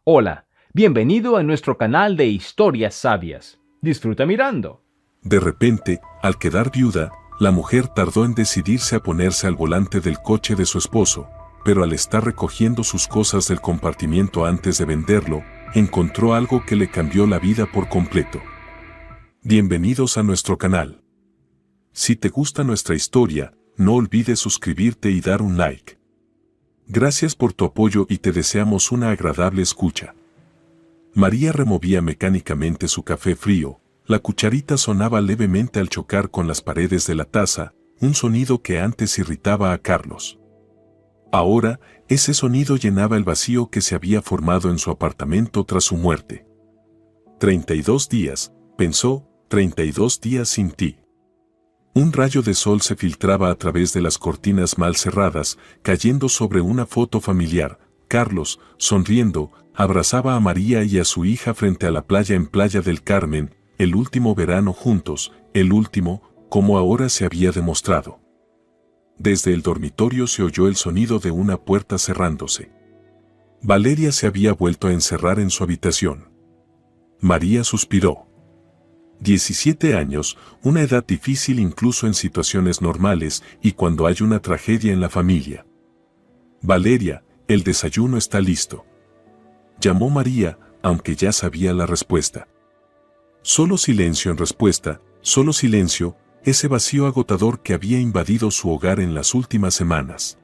Hola, bienvenido a nuestro canal de historias sabias. Disfruta mirando. De repente, al quedar viuda, la mujer tardó en decidirse a ponerse al volante del coche de su esposo, pero al estar recogiendo sus cosas del compartimiento antes de venderlo, encontró algo que le cambió la vida por completo. Bienvenidos a nuestro canal. Si te gusta nuestra historia, no olvides suscribirte y dar un like. Gracias por tu apoyo y te deseamos una agradable escucha. María removía mecánicamente su café frío. La cucharita sonaba levemente al chocar con las paredes de la taza, un sonido que antes irritaba a Carlos. Ahora, ese sonido llenaba el vacío que se había formado en su apartamento tras su muerte. 32 días, pensó, 32 días sin ti. Un rayo de sol se filtraba a través de las cortinas mal cerradas, cayendo sobre una foto familiar. Carlos, sonriendo, abrazaba a María y a su hija frente a la playa en Playa del Carmen, el último verano juntos, el último, como ahora se había demostrado. Desde el dormitorio se oyó el sonido de una puerta cerrándose. Valeria se había vuelto a encerrar en su habitación. María suspiró. 17 años, una edad difícil incluso en situaciones normales y cuando hay una tragedia en la familia. Valeria, el desayuno está listo. Llamó María, aunque ya sabía la respuesta. Solo silencio en respuesta, solo silencio, ese vacío agotador que había invadido su hogar en las últimas semanas.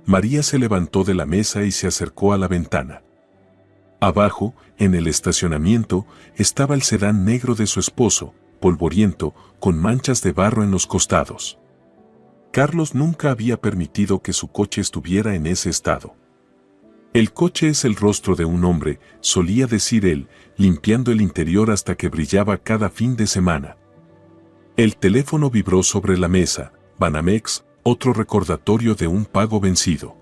María se levantó de la mesa y se acercó a la ventana. Abajo, en el estacionamiento, estaba el sedán negro de su esposo, polvoriento, con manchas de barro en los costados. Carlos nunca había permitido que su coche estuviera en ese estado. El coche es el rostro de un hombre, solía decir él, limpiando el interior hasta que brillaba cada fin de semana. El teléfono vibró sobre la mesa, Banamex, otro recordatorio de un pago vencido.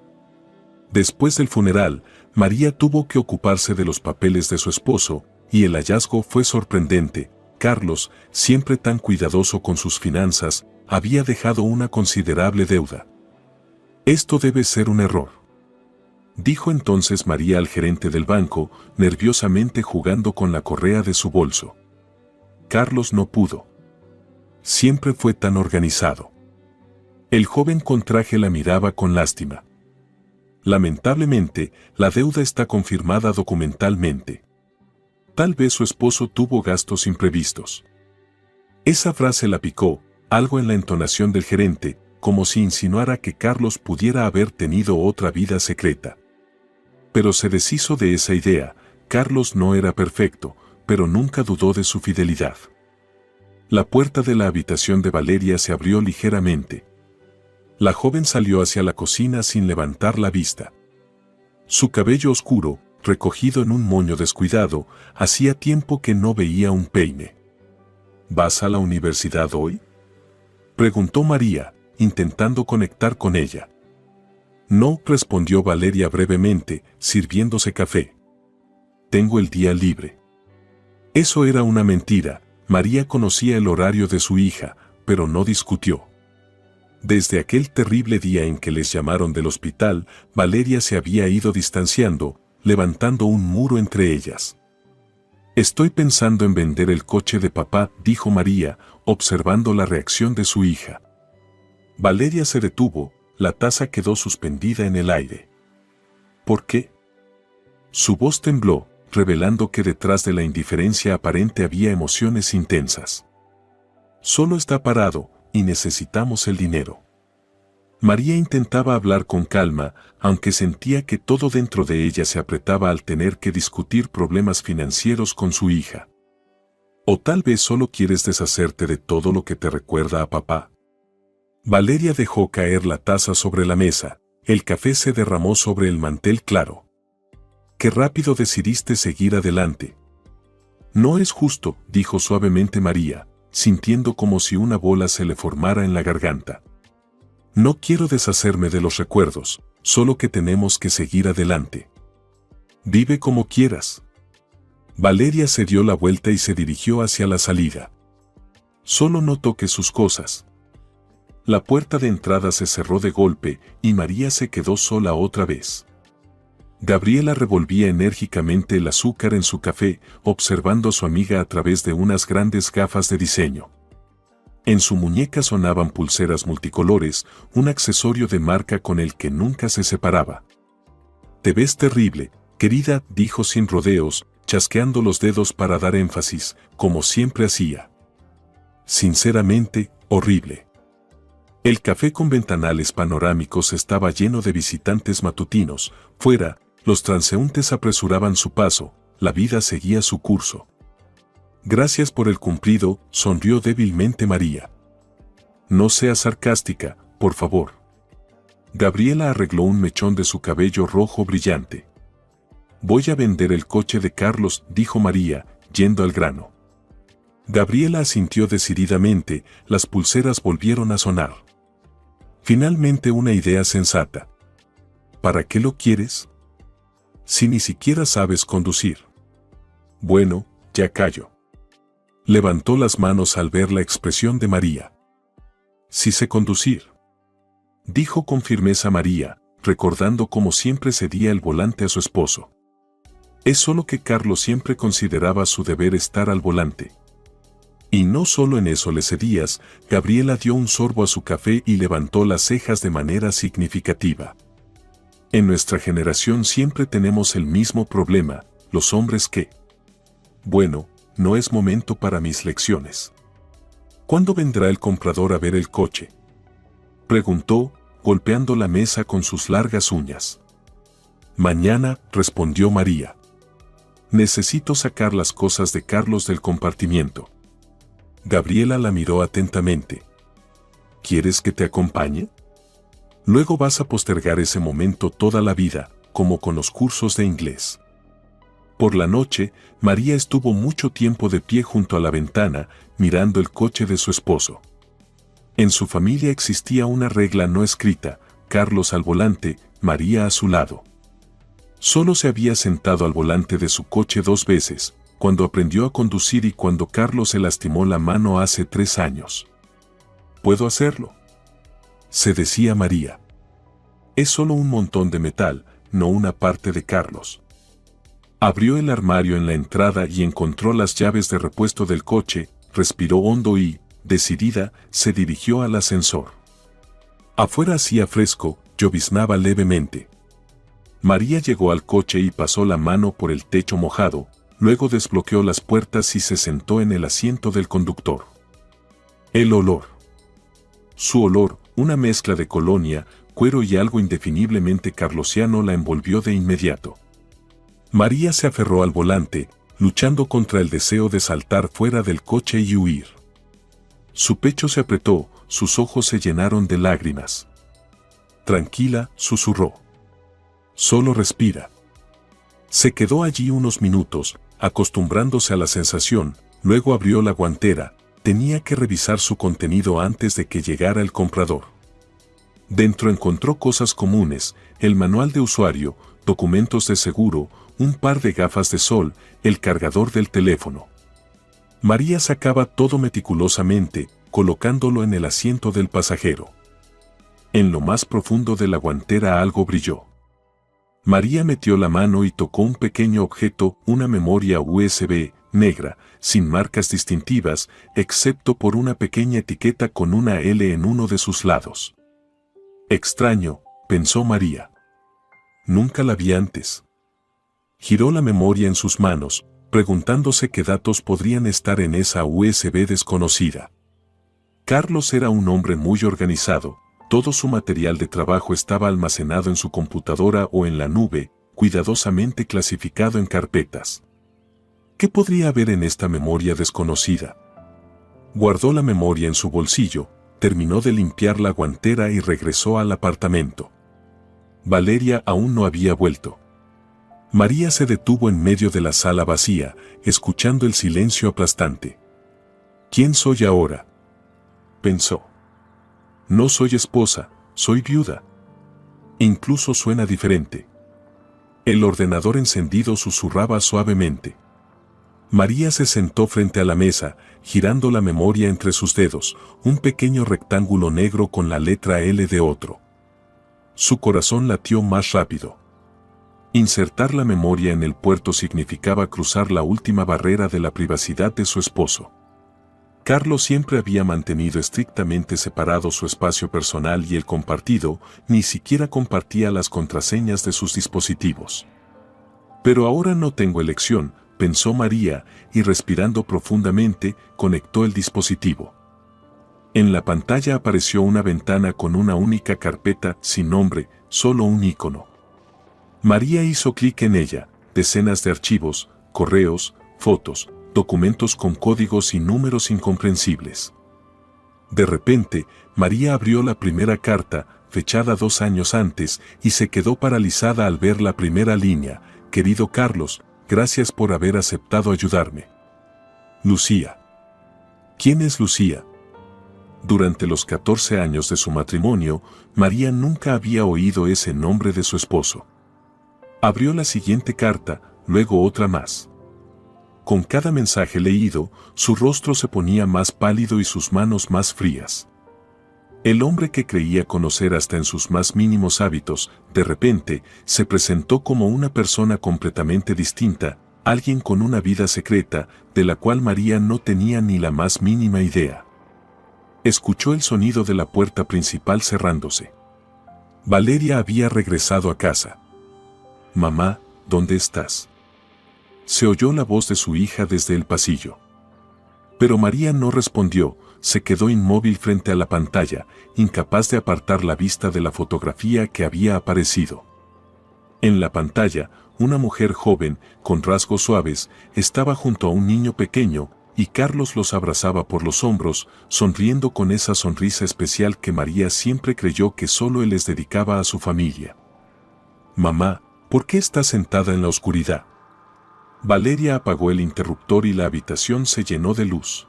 Después del funeral, María tuvo que ocuparse de los papeles de su esposo, y el hallazgo fue sorprendente. Carlos, siempre tan cuidadoso con sus finanzas, había dejado una considerable deuda. Esto debe ser un error, dijo entonces María al gerente del banco, nerviosamente jugando con la correa de su bolso. Carlos no pudo. Siempre fue tan organizado. El joven con traje la miraba con lástima. Lamentablemente, la deuda está confirmada documentalmente. Tal vez su esposo tuvo gastos imprevistos. Esa frase la picó, algo en la entonación del gerente, como si insinuara que Carlos pudiera haber tenido otra vida secreta. Pero se deshizo de esa idea. Carlos no era perfecto, pero nunca dudó de su fidelidad. La puerta de la habitación de Valeria se abrió ligeramente. La joven salió hacia la cocina sin levantar la vista. Su cabello oscuro, recogido en un moño descuidado, hacía tiempo que no veía un peine. ¿Vas a la universidad hoy?, preguntó María, intentando conectar con ella. No, respondió Valeria brevemente, sirviéndose café. Tengo el día libre. Eso era una mentira. María conocía el horario de su hija, pero no discutió. Desde aquel terrible día en que les llamaron del hospital, Valeria se había ido distanciando, levantando un muro entre ellas. Estoy pensando en vender el coche de papá, dijo María, observando la reacción de su hija. Valeria se detuvo, la taza quedó suspendida en el aire. ¿Por qué? Su voz tembló, revelando que detrás de la indiferencia aparente había emociones intensas. Solo está parado, y necesitamos el dinero. María intentaba hablar con calma, aunque sentía que todo dentro de ella se apretaba al tener que discutir problemas financieros con su hija. ¿O tal vez solo quieres deshacerte de todo lo que te recuerda a papá? Valeria dejó caer la taza sobre la mesa, el café se derramó sobre el mantel claro. Qué rápido decidiste seguir adelante. No es justo, dijo suavemente María, sintiendo como si una bola se le formara en la garganta. No quiero deshacerme de los recuerdos, solo que tenemos que seguir adelante. Vive como quieras. Valeria se dio la vuelta y se dirigió hacia la salida. Solo no toques sus cosas. La puerta de entrada se cerró de golpe y María se quedó sola otra vez. Gabriela revolvía enérgicamente el azúcar en su café, observando a su amiga a través de unas grandes gafas de diseño. En su muñeca sonaban pulseras multicolores, un accesorio de marca con el que nunca se separaba. «Te ves terrible, querida», dijo sin rodeos, chasqueando los dedos para dar énfasis, como siempre hacía. Sinceramente, horrible. El café con ventanales panorámicos estaba lleno de visitantes matutinos. Fuera, los transeúntes apresuraban su paso, la vida seguía su curso. «Gracias por el cumplido», sonrió débilmente María. «No seas sarcástica, por favor». Gabriela arregló un mechón de su cabello rojo brillante. «Voy a vender el coche de Carlos», dijo María, yendo al grano. Gabriela asintió decididamente, las pulseras volvieron a sonar. Finalmente una idea sensata. «¿Para qué lo quieres? Si ni siquiera sabes conducir». «Bueno, ya callo». Levantó las manos al ver la expresión de María. «Sí sé conducir», dijo con firmeza María, recordando cómo siempre cedía el volante a su esposo. Es solo que Carlos siempre consideraba su deber estar al volante. Y no solo en eso le cedías. Gabriela dio un sorbo a su café y levantó las cejas de manera significativa. En nuestra generación siempre tenemos el mismo problema, los hombres que... Bueno, no es momento para mis lecciones. ¿Cuándo vendrá el comprador a ver el coche?, preguntó, golpeando la mesa con sus largas uñas. «Mañana», respondió María. «Necesito sacar las cosas de Carlos del compartimiento». Gabriela la miró atentamente. «¿Quieres que te acompañe? Luego vas a postergar ese momento toda la vida, como con los cursos de inglés». Por la noche, María estuvo mucho tiempo de pie junto a la ventana, mirando el coche de su esposo. En su familia existía una regla no escrita: Carlos al volante, María a su lado. Solo se había sentado al volante de su coche 2 veces, cuando aprendió a conducir y cuando Carlos se lastimó la mano hace 3 años. «Puedo hacerlo», se decía María. «Es solo un montón de metal, no una parte de Carlos». Abrió el armario en la entrada y encontró las llaves de repuesto del coche, respiró hondo y, decidida, se dirigió al ascensor. Afuera hacía fresco, lloviznaba levemente. María llegó al coche y pasó la mano por el techo mojado, luego desbloqueó las puertas y se sentó en el asiento del conductor. El olor. Su olor, una mezcla de colonia, cuero y algo indefiniblemente carlosiano, la envolvió de inmediato. María se aferró al volante, luchando contra el deseo de saltar fuera del coche y huir. Su pecho se apretó, sus ojos se llenaron de lágrimas. «Tranquila», susurró. «Solo respira». Se quedó allí unos minutos, acostumbrándose a la sensación, luego abrió la guantera. Tenía que revisar su contenido antes de que llegara el comprador. Dentro encontró cosas comunes: el manual de usuario, documentos de seguro, un par de gafas de sol, el cargador del teléfono. María sacaba todo meticulosamente, colocándolo en el asiento del pasajero. En lo más profundo de la guantera algo brilló. María metió la mano y tocó un pequeño objeto, una memoria USB, negra, sin marcas distintivas, excepto por una pequeña etiqueta con una L en uno de sus lados. «Extraño», pensó María. «Nunca la vi antes». Giró la memoria en sus manos, preguntándose qué datos podrían estar en esa USB desconocida. Carlos era un hombre muy organizado. Todo su material de trabajo estaba almacenado en su computadora o en la nube, cuidadosamente clasificado en carpetas. ¿Qué podría haber en esta memoria desconocida? Guardó la memoria en su bolsillo, terminó de limpiar la guantera y regresó al apartamento. Valeria aún no había vuelto. María se detuvo en medio de la sala vacía, escuchando el silencio aplastante. «¿Quién soy ahora?», pensó. «No soy esposa, soy viuda». Incluso suena diferente. El ordenador encendido susurraba suavemente. María se sentó frente a la mesa, girando la memoria entre sus dedos, un pequeño rectángulo negro con la letra L de otro. Su corazón latió más rápido. Insertar la memoria en el puerto significaba cruzar la última barrera de la privacidad de su esposo. Carlos siempre había mantenido estrictamente separado su espacio personal y el compartido, ni siquiera compartía las contraseñas de sus dispositivos. Pero ahora no tengo elección, pensó María, y respirando profundamente, conectó el dispositivo. En la pantalla apareció una ventana con una única carpeta, sin nombre, solo un icono. María hizo clic en ella, decenas de archivos, correos, fotos, documentos con códigos y números incomprensibles. De repente, María abrió la primera carta, fechada 2 años antes, y se quedó paralizada al ver la primera línea: «Querido Carlos, gracias por haber aceptado ayudarme». Lucía. ¿Quién es Lucía? Durante los 14 años de su matrimonio, María nunca había oído ese nombre de su esposo. Abrió la siguiente carta, luego otra más. Con cada mensaje leído, su rostro se ponía más pálido y sus manos más frías. El hombre que creía conocer hasta en sus más mínimos hábitos, de repente, se presentó como una persona completamente distinta, alguien con una vida secreta, de la cual María no tenía ni la más mínima idea. Escuchó el sonido de la puerta principal cerrándose. Valeria había regresado a casa. «Mamá, ¿dónde estás?», se oyó la voz de su hija desde el pasillo. Pero María no respondió, se quedó inmóvil frente a la pantalla, incapaz de apartar la vista de la fotografía que había aparecido. En la pantalla, una mujer joven, con rasgos suaves, estaba junto a un niño pequeño, y Carlos los abrazaba por los hombros, sonriendo con esa sonrisa especial que María siempre creyó que solo él les dedicaba a su familia. «Mamá, ¿por qué estás sentada en la oscuridad?». Valeria apagó el interruptor y la habitación se llenó de luz.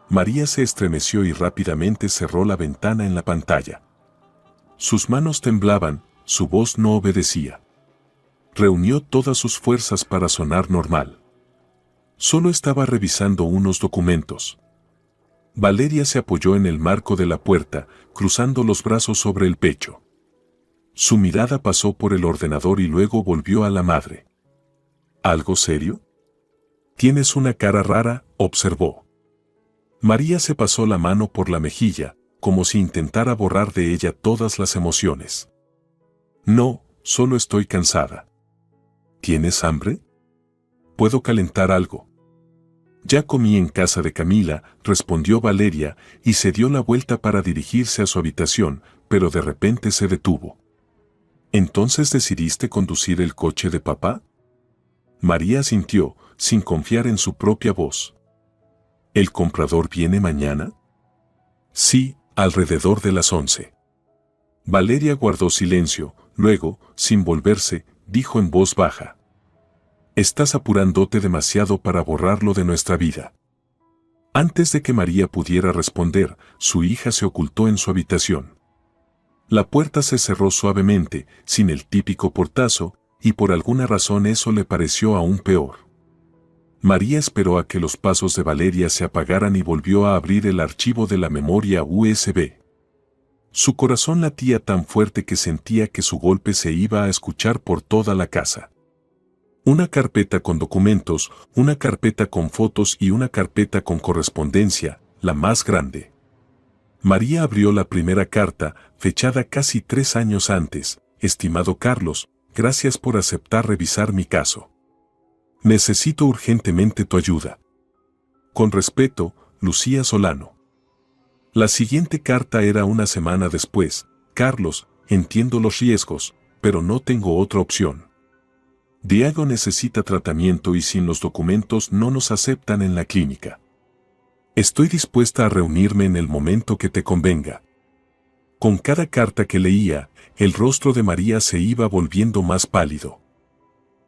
María se estremeció y rápidamente cerró la ventana en la pantalla. Sus manos temblaban, su voz no obedecía. Reunió todas sus fuerzas para sonar normal. Solo estaba revisando unos documentos. Valeria se apoyó en el marco de la puerta, cruzando los brazos sobre el pecho. Su mirada pasó por el ordenador y luego volvió a la madre. ¿Algo serio? Tienes una cara rara, observó. María se pasó la mano por la mejilla, como si intentara borrar de ella todas las emociones. No, solo estoy cansada. ¿Tienes hambre? ¿Puedo calentar algo? Ya comí en casa de Camila, respondió Valeria, y se dio la vuelta para dirigirse a su habitación, pero de repente se detuvo. ¿Entonces decidiste conducir el coche de papá? María asintió, sin confiar en su propia voz. ¿El comprador viene mañana? Sí, alrededor de las 11. Valeria guardó silencio, luego, sin volverse, dijo en voz baja. Estás apurándote demasiado para borrarlo de nuestra vida. Antes de que María pudiera responder, su hija se ocultó en su habitación. La puerta se cerró suavemente, sin el típico portazo, y por alguna razón eso le pareció aún peor. María esperó a que los pasos de Valeria se apagaran y volvió a abrir el archivo de la memoria USB. Su corazón latía tan fuerte que sentía que su golpe se iba a escuchar por toda la casa. Una carpeta con documentos, una carpeta con fotos y una carpeta con correspondencia, la más grande. María abrió la primera carta, fechada casi 3 años antes. Estimado Carlos, gracias por aceptar revisar mi caso. Necesito urgentemente tu ayuda. Con respeto, Lucía Solano. La siguiente carta era una semana después. Carlos, entiendo los riesgos, pero no tengo otra opción. Diego necesita tratamiento y sin los documentos no nos aceptan en la clínica. Estoy dispuesta a reunirme en el momento que te convenga. Con cada carta que leía, el rostro de María se iba volviendo más pálido.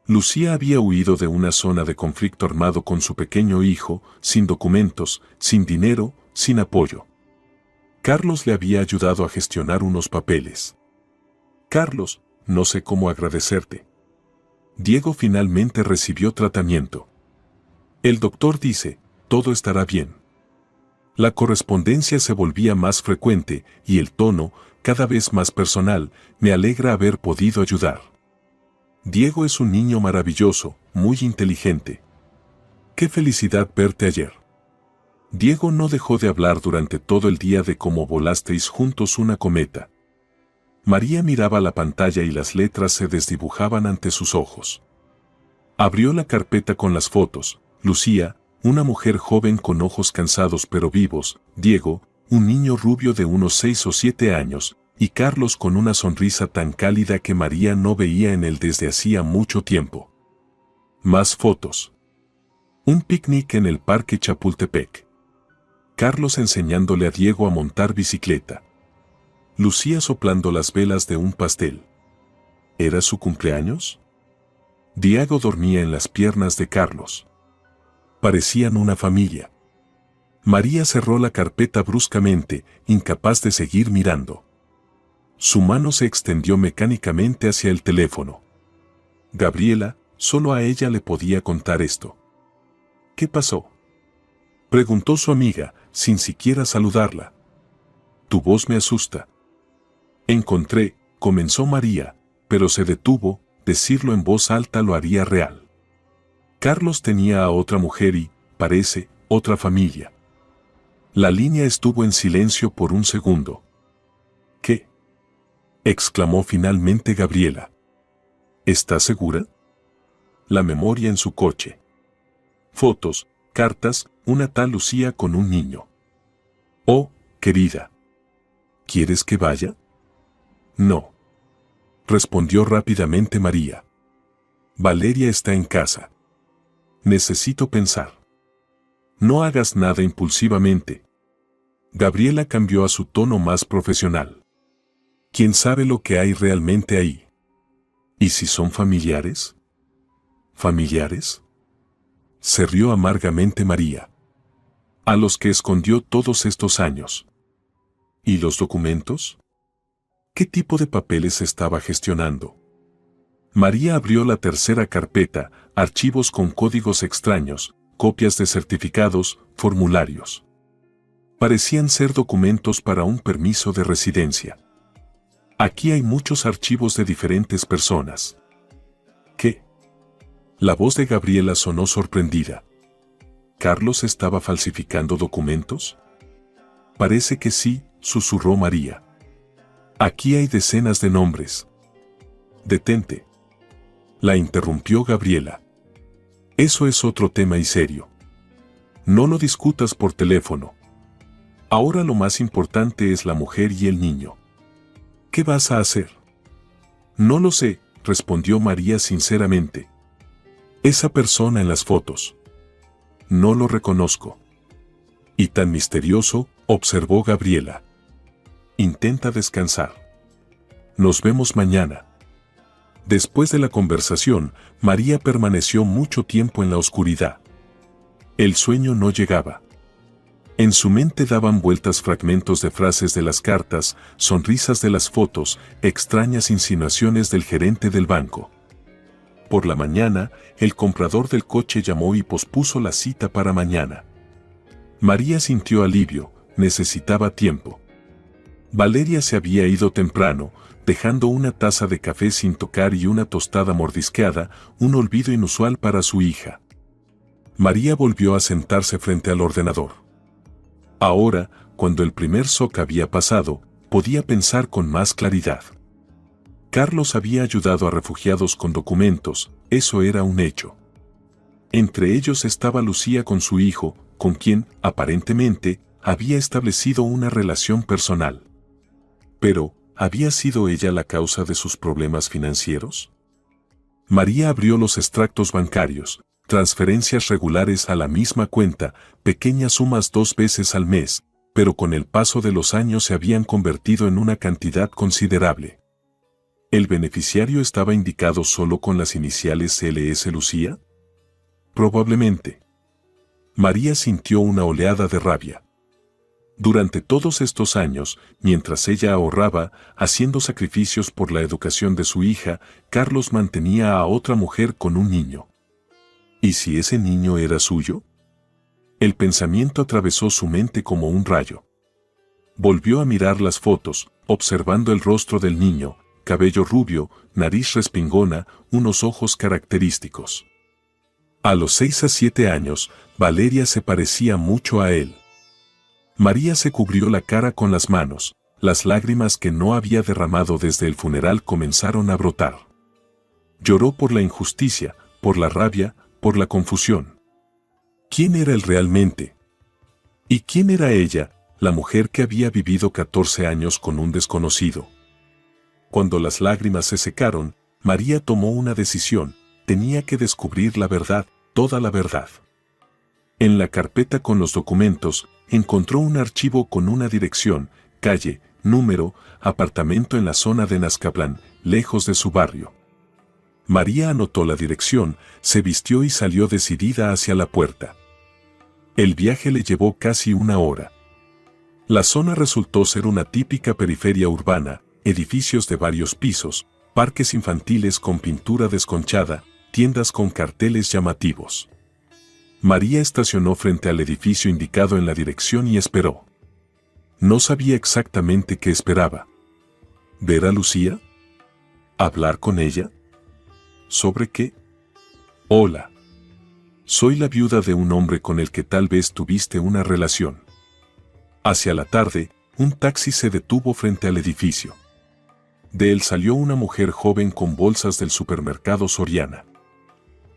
Lucía había huido de una zona de conflicto armado con su pequeño hijo, sin documentos, sin dinero, sin apoyo. Carlos le había ayudado a gestionar unos papeles. Carlos, no sé cómo agradecerte. Diego finalmente recibió tratamiento. El doctor dice, todo estará bien. La correspondencia se volvía más frecuente y el tono, cada vez más personal, me alegra haber podido ayudar. Diego es un niño maravilloso, muy inteligente. ¡Qué felicidad verte ayer! Diego no dejó de hablar durante todo el día de cómo volasteis juntos una cometa. María miraba la pantalla y las letras se desdibujaban ante sus ojos. Abrió la carpeta con las fotos. Lucía, una mujer joven con ojos cansados pero vivos, Diego, un niño rubio de unos 6 o 7 años, y Carlos con una sonrisa tan cálida que María no veía en él desde hacía mucho tiempo. Más fotos. Un picnic en el Parque Chapultepec. Carlos enseñándole a Diego a montar bicicleta. Lucía soplando las velas de un pastel. ¿Era su cumpleaños? Diego dormía en las piernas de Carlos. Parecían una familia. María cerró la carpeta bruscamente, incapaz de seguir mirando. Su mano se extendió mecánicamente hacia el teléfono. Gabriela, solo a ella le podía contar esto. ¿Qué pasó?, preguntó su amiga, sin siquiera saludarla. Tu voz me asusta. Comenzó María, pero se detuvo, decirlo en voz alta lo haría real. Carlos tenía a otra mujer y, parece, otra familia. La línea estuvo en silencio por un segundo. ¿Qué?, exclamó finalmente Gabriela. ¿Estás segura? La memoria en su coche. Fotos, cartas, una tal Lucía con un niño. Oh, querida. ¿Quieres que vaya? No. Respondió rápidamente María. Valeria está en casa. Necesito pensar. No hagas nada impulsivamente. Gabriela cambió a su tono más profesional. ¿Quién sabe lo que hay realmente ahí? ¿Y si son familiares? ¿Familiares?, se rió amargamente María. A los que escondió todos estos años. ¿Y los documentos? ¿Qué tipo de papeles estaba gestionando? María abrió la tercera carpeta, archivos con códigos extraños, copias de certificados, formularios. Parecían ser documentos para un permiso de residencia. Aquí hay muchos archivos de diferentes personas. ¿Qué? La voz de Gabriela sonó sorprendida. ¿Carlos estaba falsificando documentos? Parece que sí, susurró María. Aquí hay decenas de nombres. Detente. La interrumpió Gabriela. Eso es otro tema y serio. No lo discutas por teléfono. Ahora lo más importante es la mujer y el niño. ¿Qué vas a hacer? No lo sé, respondió María sinceramente. Esa persona en las fotos. No lo reconozco. Y tan misterioso, observó Gabriela. Intenta descansar. Nos vemos mañana. Después de la conversación, María permaneció mucho tiempo en la oscuridad. El sueño no llegaba. En su mente daban vueltas fragmentos de frases de las cartas, sonrisas de las fotos, extrañas insinuaciones del gerente del banco. Por la mañana, el comprador del coche llamó y pospuso la cita para mañana. María sintió alivio, necesitaba tiempo. Valeria se había ido temprano, dejando una taza de café sin tocar y una tostada mordisqueada, un olvido inusual para su hija. María volvió a sentarse frente al ordenador. Ahora, cuando el primer shock había pasado, podía pensar con más claridad. Carlos había ayudado a refugiados con documentos, eso era un hecho. Entre ellos estaba Lucía con su hijo, con quien, aparentemente, había establecido una relación personal. Pero, ¿había sido ella la causa de sus problemas financieros? María abrió los extractos bancarios, transferencias regulares a la misma cuenta, pequeñas sumas 2 veces al mes, pero con el paso de los años se habían convertido en una cantidad considerable. ¿El beneficiario estaba indicado solo con las iniciales LS Lucía? Probablemente. María sintió una oleada de rabia. Durante todos estos años, mientras ella ahorraba, haciendo sacrificios por la educación de su hija, Carlos mantenía a otra mujer con un niño. ¿Y si ese niño era suyo? El pensamiento atravesó su mente como un rayo. Volvió a mirar las fotos, observando el rostro del niño, cabello rubio, nariz respingona, unos ojos característicos. A los 6 a 7 años, Valeria se parecía mucho a él. María se cubrió la cara con las manos, las lágrimas que no había derramado desde el funeral comenzaron a brotar. Lloró por la injusticia, por la rabia, por la confusión. ¿Quién era él realmente? ¿Y quién era ella, la mujer que había vivido 14 años con un desconocido? Cuando las lágrimas se secaron, María tomó una decisión, tenía que descubrir la verdad, toda la verdad. En la carpeta con los documentos, encontró un archivo con una dirección, calle, número, apartamento en la zona de Nazcaplán, lejos de su barrio. María anotó la dirección, se vistió y salió decidida hacia la puerta. El viaje le llevó casi 1 hora. La zona resultó ser una típica periferia urbana, edificios de varios pisos, parques infantiles con pintura desconchada, tiendas con carteles llamativos. María estacionó frente al edificio indicado en la dirección y esperó. No sabía exactamente qué esperaba. ¿Ver a Lucía? ¿Hablar con ella? ¿Sobre qué? Hola. Soy la viuda de un hombre con el que tal vez tuviste una relación. Hacia la tarde, un taxi se detuvo frente al edificio. De él salió una mujer joven con bolsas del supermercado Soriana.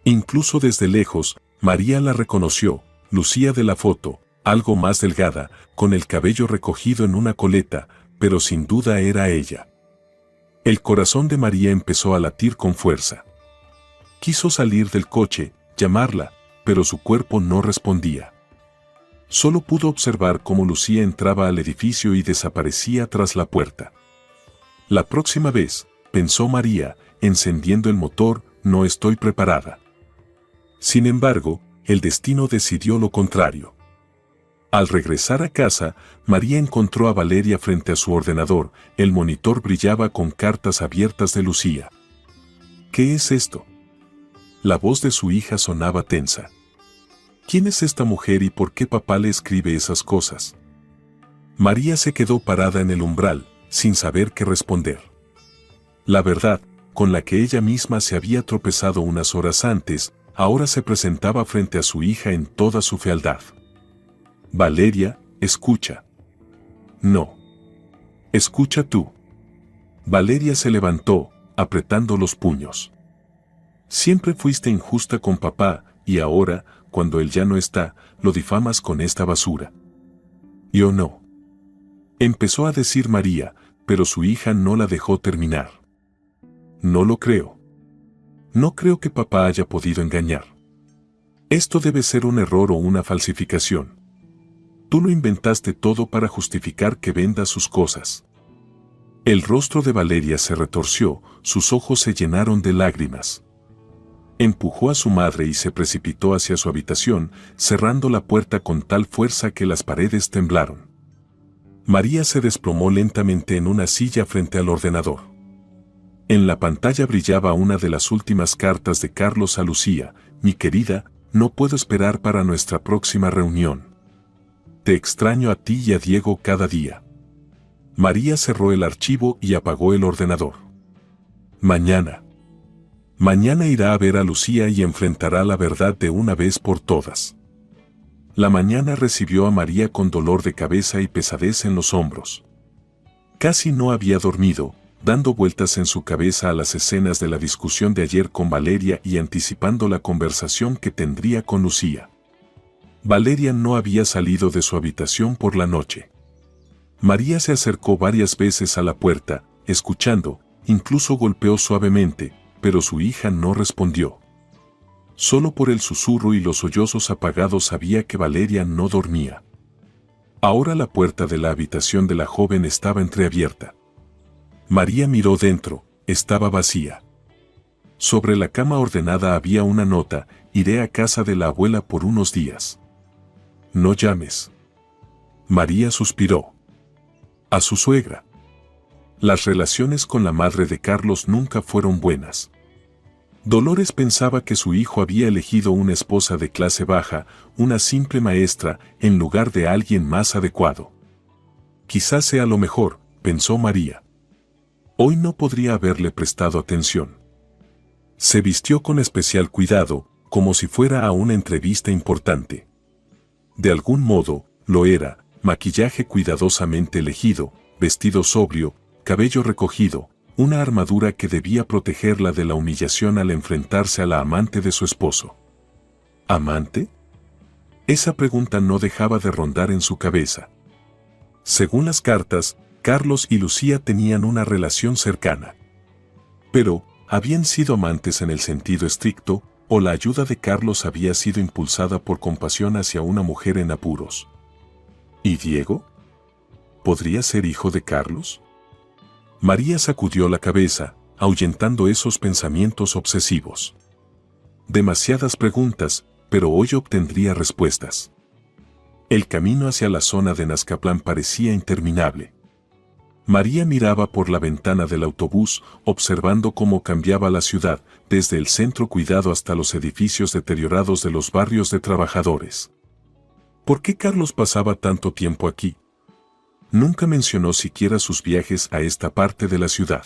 Incluso desde lejos, María la reconoció, Lucía de la foto, algo más delgada, con el cabello recogido en una coleta, pero sin duda era ella. El corazón de María empezó a latir con fuerza. Quiso salir del coche, llamarla, pero su cuerpo no respondía. Solo pudo observar cómo Lucía entraba al edificio y desaparecía tras la puerta. La próxima vez, pensó María, encendiendo el motor, no estoy preparada. Sin embargo, el destino decidió lo contrario. Al regresar a casa, María encontró a Valeria frente a su ordenador, el monitor brillaba con cartas abiertas de Lucía. ¿Qué es esto? La voz de su hija sonaba tensa. ¿Quién es esta mujer y por qué papá le escribe esas cosas? María se quedó parada en el umbral, sin saber qué responder. La verdad, con la que ella misma se había tropezado unas horas antes, ahora se presentaba frente a su hija en toda su fealdad. Valeria, escucha. No. Escucha tú. Valeria se levantó, apretando los puños. Siempre fuiste injusta con papá, y ahora, cuando él ya no está, lo difamas con esta basura. Yo no. Empezó a decir María, pero su hija no la dejó terminar. No lo creo. No creo que papá haya podido engañar. Esto debe ser un error o una falsificación. Tú lo inventaste todo para justificar que venda sus cosas. El rostro de Valeria se retorció, sus ojos se llenaron de lágrimas. Empujó a su madre y se precipitó hacia su habitación, cerrando la puerta con tal fuerza que las paredes temblaron. María se desplomó lentamente en una silla frente al ordenador. En la pantalla brillaba una de las últimas cartas de Carlos a Lucía. Mi querida, no puedo esperar para nuestra próxima reunión. Te extraño a ti y a Diego cada día. María cerró el archivo y apagó el ordenador. Mañana irá a ver a Lucía y enfrentará la verdad de una vez por todas. La mañana recibió a María con dolor de cabeza y pesadez en los hombros. Casi no había dormido, dando vueltas en su cabeza a las escenas de la discusión de ayer con Valeria y anticipando la conversación que tendría con Lucía. Valeria no había salido de su habitación por la noche. María se acercó varias veces a la puerta, escuchando, incluso golpeó suavemente, pero su hija no respondió. Solo por el susurro y los sollozos apagados sabía que Valeria no dormía. Ahora la puerta de la habitación de la joven estaba entreabierta. María miró dentro, estaba vacía. Sobre la cama ordenada había una nota: iré a casa de la abuela por unos días. No llames. María suspiró. A su suegra. Las relaciones con la madre de Carlos nunca fueron buenas. Dolores pensaba que su hijo había elegido una esposa de clase baja, una simple maestra, en lugar de alguien más adecuado. Quizás sea lo mejor, pensó María. Hoy no podría haberle prestado atención. Se vistió con especial cuidado, como si fuera a una entrevista importante. De algún modo, lo era: maquillaje cuidadosamente elegido, vestido sobrio, cabello recogido, una armadura que debía protegerla de la humillación al enfrentarse a la amante de su esposo. ¿Amante? Esa pregunta no dejaba de rondar en su cabeza. Según las cartas, Carlos y Lucía tenían una relación cercana. Pero, ¿habían sido amantes en el sentido estricto, o la ayuda de Carlos había sido impulsada por compasión hacia una mujer en apuros? ¿Y Diego? ¿Podría ser hijo de Carlos? María sacudió la cabeza, ahuyentando esos pensamientos obsesivos. Demasiadas preguntas, pero hoy obtendría respuestas. El camino hacia la zona de Nazcaplán parecía interminable. María miraba por la ventana del autobús, observando cómo cambiaba la ciudad, desde el centro cuidado hasta los edificios deteriorados de los barrios de trabajadores. ¿Por qué Carlos pasaba tanto tiempo aquí? Nunca mencionó siquiera sus viajes a esta parte de la ciudad.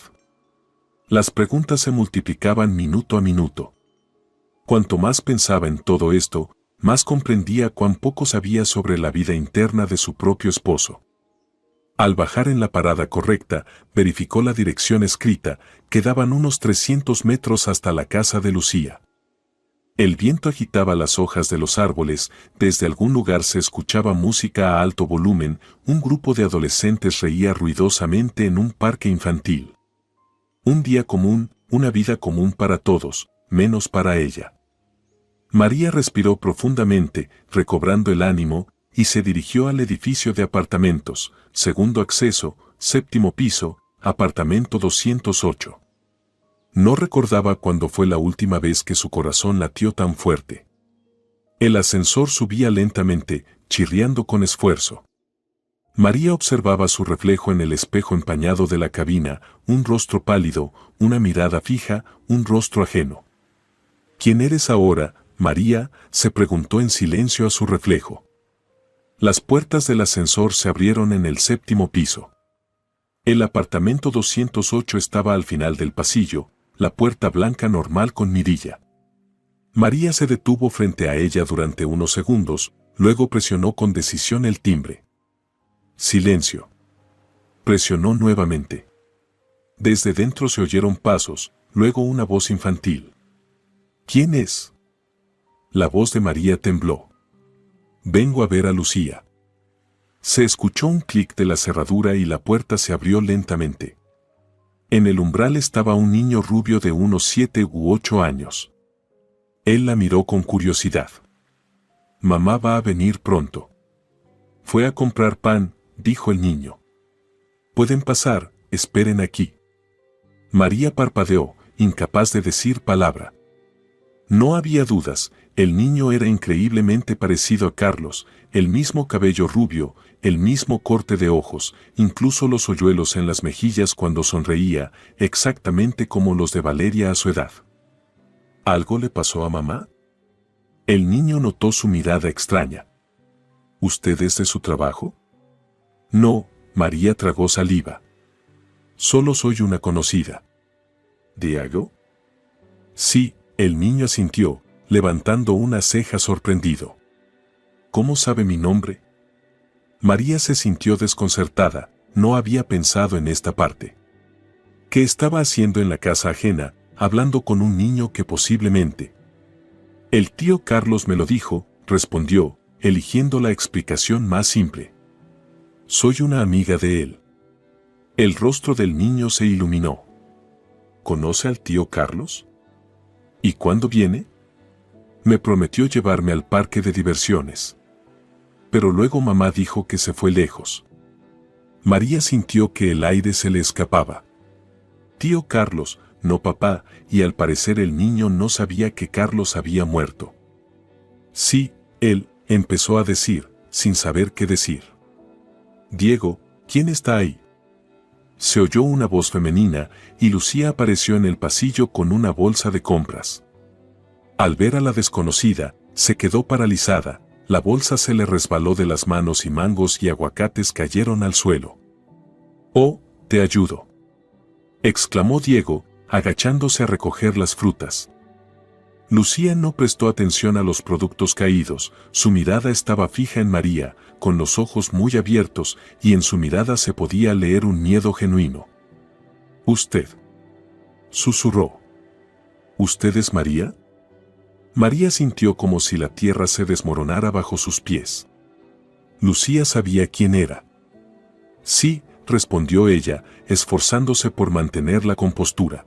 Las preguntas se multiplicaban minuto a minuto. Cuanto más pensaba en todo esto, más comprendía cuán poco sabía sobre la vida interna de su propio esposo. Al bajar en la parada correcta, verificó la dirección escrita: quedaban unos 300 metros hasta la casa de Lucía. El viento agitaba las hojas de los árboles, desde algún lugar se escuchaba música a alto volumen, un grupo de adolescentes reía ruidosamente en un parque infantil. Un día común, una vida común para todos, menos para ella. María respiró profundamente, recobrando el ánimo, y se dirigió al edificio de apartamentos, segundo acceso, séptimo piso, apartamento 208. No recordaba cuándo fue la última vez que su corazón latió tan fuerte. El ascensor subía lentamente, chirriando con esfuerzo. María observaba su reflejo en el espejo empañado de la cabina, un rostro pálido, una mirada fija, un rostro ajeno. ¿Quién eres ahora, María?, se preguntó en silencio a su reflejo. Las puertas del ascensor se abrieron en el séptimo piso. El apartamento 208 estaba al final del pasillo, la puerta blanca normal con mirilla. María se detuvo frente a ella durante unos segundos, luego presionó con decisión el timbre. Silencio. Presionó nuevamente. Desde dentro se oyeron pasos, luego una voz infantil. ¿Quién es? La voz de María tembló. Vengo a ver a Lucía. Se escuchó un clic de la cerradura y la puerta se abrió lentamente. En el umbral estaba un niño rubio de unos 7 u 8 años. Él la miró con curiosidad. Mamá va a venir pronto. Fue a comprar pan, dijo el niño. Pueden pasar, esperen aquí. María parpadeó, incapaz de decir palabra. No había dudas, el niño era increíblemente parecido a Carlos, el mismo cabello rubio, el mismo corte de ojos, incluso los hoyuelos en las mejillas cuando sonreía, exactamente como los de Valeria a su edad. ¿Algo le pasó a mamá? El niño notó su mirada extraña. ¿Usted es de su trabajo? No, María tragó saliva. Solo soy una conocida. ¿Diego? Sí, el niño asintió, levantando una ceja sorprendido. ¿Cómo sabe mi nombre? María se sintió desconcertada, no había pensado en esta parte. ¿Qué estaba haciendo en la casa ajena, hablando con un niño que posiblemente? El tío Carlos me lo dijo, respondió, eligiendo la explicación más simple. Soy una amiga de él. El rostro del niño se iluminó. ¿Conoce al tío Carlos? ¿Y cuándo viene? Me prometió llevarme al parque de diversiones. Pero luego mamá dijo que se fue lejos. María sintió que el aire se le escapaba. Tío Carlos, no papá, y al parecer el niño no sabía que Carlos había muerto. Sí, él, empezó a decir, sin saber qué decir. Diego, ¿quién está ahí? Se oyó una voz femenina, y Lucía apareció en el pasillo con una bolsa de compras. Al ver a la desconocida, se quedó paralizada, la bolsa se le resbaló de las manos y mangos y aguacates cayeron al suelo. Oh, te ayudo. exclamó Diego, agachándose a recoger las frutas. Lucía no prestó atención a los productos caídos, su mirada estaba fija en María, con los ojos muy abiertos, y en su mirada se podía leer un miedo genuino. «¿Usted?», susurró. «¿Usted es María?». María sintió como si la tierra se desmoronara bajo sus pies. Lucía sabía quién era. «Sí», respondió ella, esforzándose por mantener la compostura.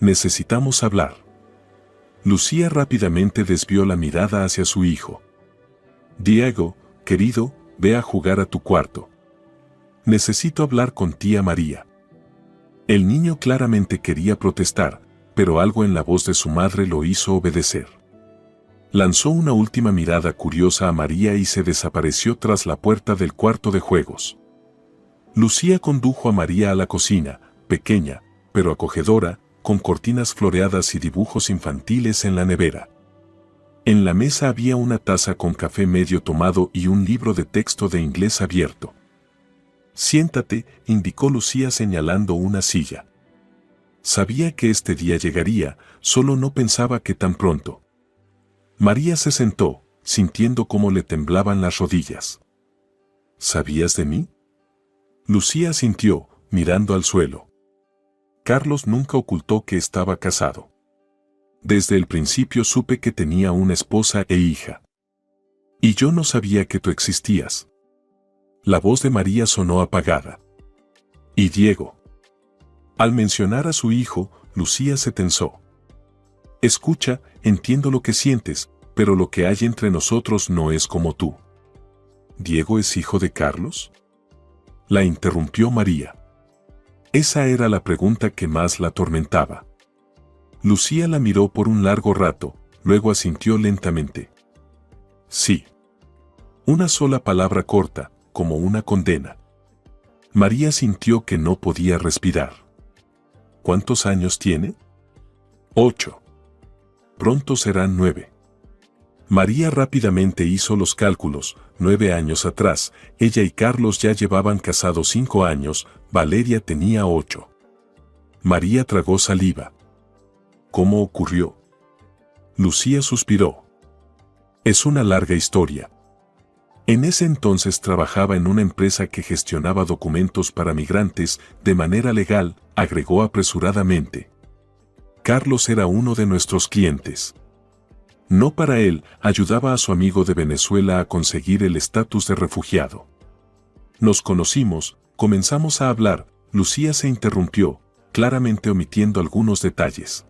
«Necesitamos hablar». Lucía rápidamente desvió la mirada hacia su hijo. «Diego, querido, ve a jugar a tu cuarto. Necesito hablar con tía María». El niño claramente quería protestar, pero algo en la voz de su madre lo hizo obedecer. Lanzó una última mirada curiosa a María y se desapareció tras la puerta del cuarto de juegos. Lucía condujo a María a la cocina, pequeña, pero acogedora, con cortinas floreadas y dibujos infantiles en la nevera. En la mesa había una taza con café medio tomado y un libro de texto de inglés abierto. «Siéntate», indicó Lucía señalando una silla. Sabía que este día llegaría, solo no pensaba que tan pronto. María se sentó, sintiendo cómo le temblaban las rodillas. «¿Sabías de mí?». Lucía asintió, mirando al suelo. Carlos nunca ocultó que estaba casado. Desde el principio supe que tenía una esposa e hija. Y yo no sabía que tú existías. La voz de María sonó apagada. ¿Y Diego? Al mencionar a su hijo, Lucía se tensó. Escucha, entiendo lo que sientes, pero lo que hay entre nosotros no es como tú. ¿Diego es hijo de Carlos?, la interrumpió María. Esa era la pregunta que más la atormentaba. Lucía la miró por un largo rato, luego asintió lentamente. Sí. Una sola palabra corta, como una condena. María sintió que no podía respirar. ¿Cuántos años tiene? 8. Pronto serán 9. María rápidamente hizo los cálculos. 9 años atrás, ella y Carlos ya llevaban casados 5 años, Valeria tenía 8. María tragó saliva. ¿Cómo ocurrió? Lucía suspiró. Es una larga historia. En ese entonces trabajaba en una empresa que gestionaba documentos para migrantes de manera legal, agregó apresuradamente. Carlos era uno de nuestros clientes. No para él, ayudaba a su amigo de Venezuela a conseguir el estatus de refugiado. Nos conocimos, comenzamos a hablar, Lucía se interrumpió, claramente omitiendo algunos detalles.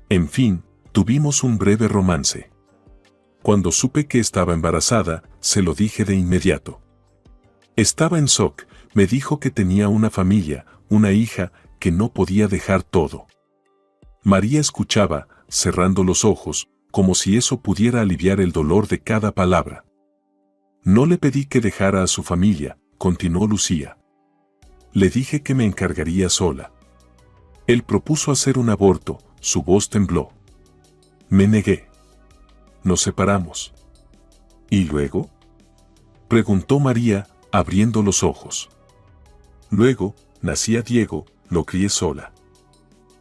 En fin, tuvimos un breve romance. Cuando supe que estaba embarazada, se lo dije de inmediato. Estaba en shock, me dijo que tenía una familia, una hija, que no podía dejar todo. María escuchaba, cerrando los ojos, como si eso pudiera aliviar el dolor de cada palabra. No le pedí que dejara a su familia, continuó Lucía. Le dije que me encargaría sola. Él propuso hacer un aborto, su voz tembló. Me negué. Nos separamos. ¿Y luego?, preguntó María, abriendo los ojos. Luego, nacía Diego, lo crié sola.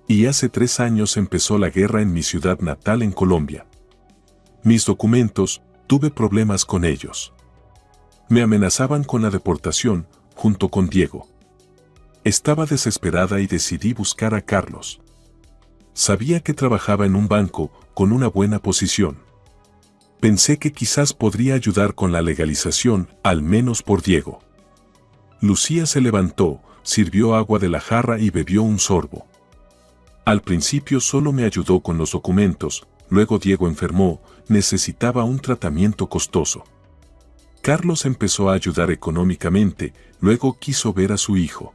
Y hace 3 años empezó la guerra en mi ciudad natal en Colombia. Mis documentos, tuve problemas con ellos. Me amenazaban con la deportación, junto con Diego. Estaba desesperada y decidí buscar a Carlos. Sabía que trabajaba en un banco, con una buena posición. Pensé que quizás podría ayudar con la legalización, al menos por Diego. Lucía se levantó, sirvió agua de la jarra y bebió un sorbo. Al principio solo me ayudó con los documentos, luego Diego enfermó, necesitaba un tratamiento costoso. Carlos empezó a ayudar económicamente, luego quiso ver a su hijo.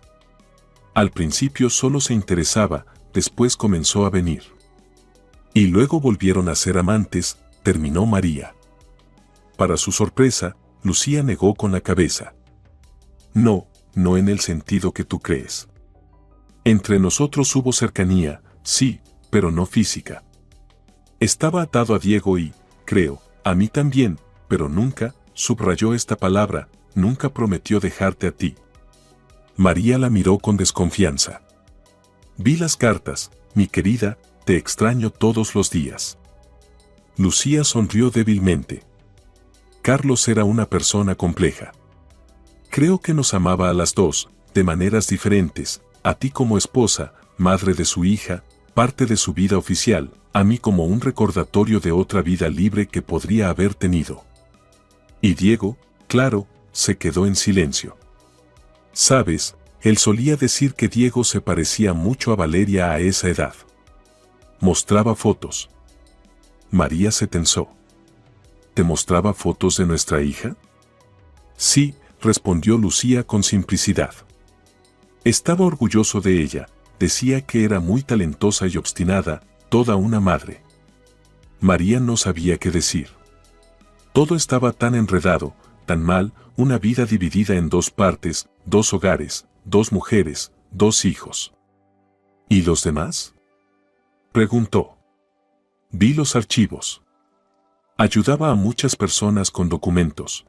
Al principio solo se interesaba, después comenzó a venir. Y luego volvieron a ser amantes, terminó María. Para su sorpresa, Lucía negó con la cabeza. No, no en el sentido que tú crees. Entre nosotros hubo cercanía, sí, pero no física. Estaba atado a Diego y, creo, a mí también, pero nunca, subrayó esta palabra, nunca prometió dejarte a ti. María la miró con desconfianza. Vi las cartas, mi querida, te extraño todos los días. Lucía sonrió débilmente. Carlos era una persona compleja. Creo que nos amaba a las dos, de maneras diferentes, a ti como esposa, madre de su hija, parte de su vida oficial, a mí como un recordatorio de otra vida libre que podría haber tenido. Y Diego, claro, se quedó en silencio. Sabes, él solía decir que Diego se parecía mucho a Valeria a esa edad. Mostraba fotos. María se tensó. ¿Te mostraba fotos de nuestra hija? Sí, respondió Lucía con simplicidad. Estaba orgulloso de ella, decía que era muy talentosa y obstinada, toda una madre. María no sabía qué decir. Todo estaba tan enredado, tan mal, una vida dividida en dos partes, dos hogares, dos mujeres, dos hijos. ¿Y los demás? Preguntó. Vi los archivos. Ayudaba a muchas personas con documentos.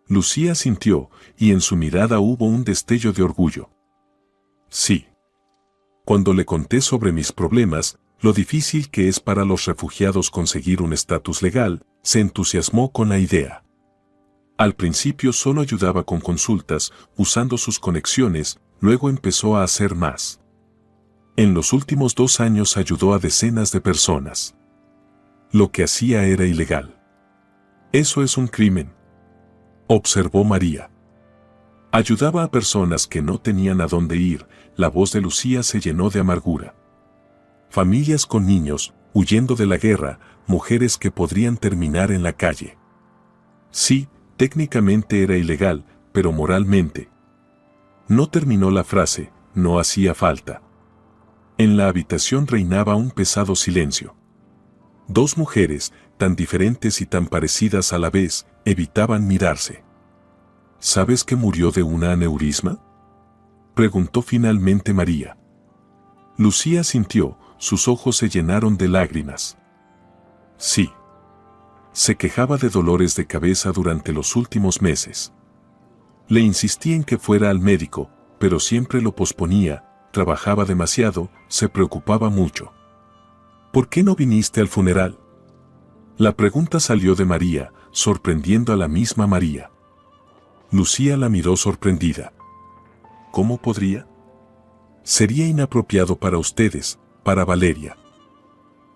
Lucía sintió, y en su mirada hubo un destello de orgullo. Sí. Cuando le conté sobre mis problemas, lo difícil que es para los refugiados conseguir un estatus legal, se entusiasmó con la idea. Al principio solo ayudaba con consultas, usando sus conexiones, luego empezó a hacer más. En los últimos 2 años ayudó a decenas de personas. Lo que hacía era ilegal. Eso es un crimen, observó María. Ayudaba a personas que no tenían a dónde ir, la voz de Lucía se llenó de amargura. Familias con niños, huyendo de la guerra, mujeres que podrían terminar en la calle. Sí, técnicamente era ilegal, pero moralmente. No terminó la frase, no hacía falta. En la habitación reinaba un pesado silencio. 2 mujeres, tan diferentes y tan parecidas a la vez, evitaban mirarse. ¿Sabes que murió de un aneurisma?, preguntó finalmente María. Lucía sintió, sus ojos se llenaron de lágrimas. Sí. Se quejaba de dolores de cabeza durante los últimos meses. Le insistí en que fuera al médico, pero siempre lo posponía, trabajaba demasiado, se preocupaba mucho. ¿Por qué no viniste al funeral? La pregunta salió de María, sorprendiendo a la misma María. Lucía la miró sorprendida. ¿Cómo podría? Sería inapropiado para ustedes, para Valeria.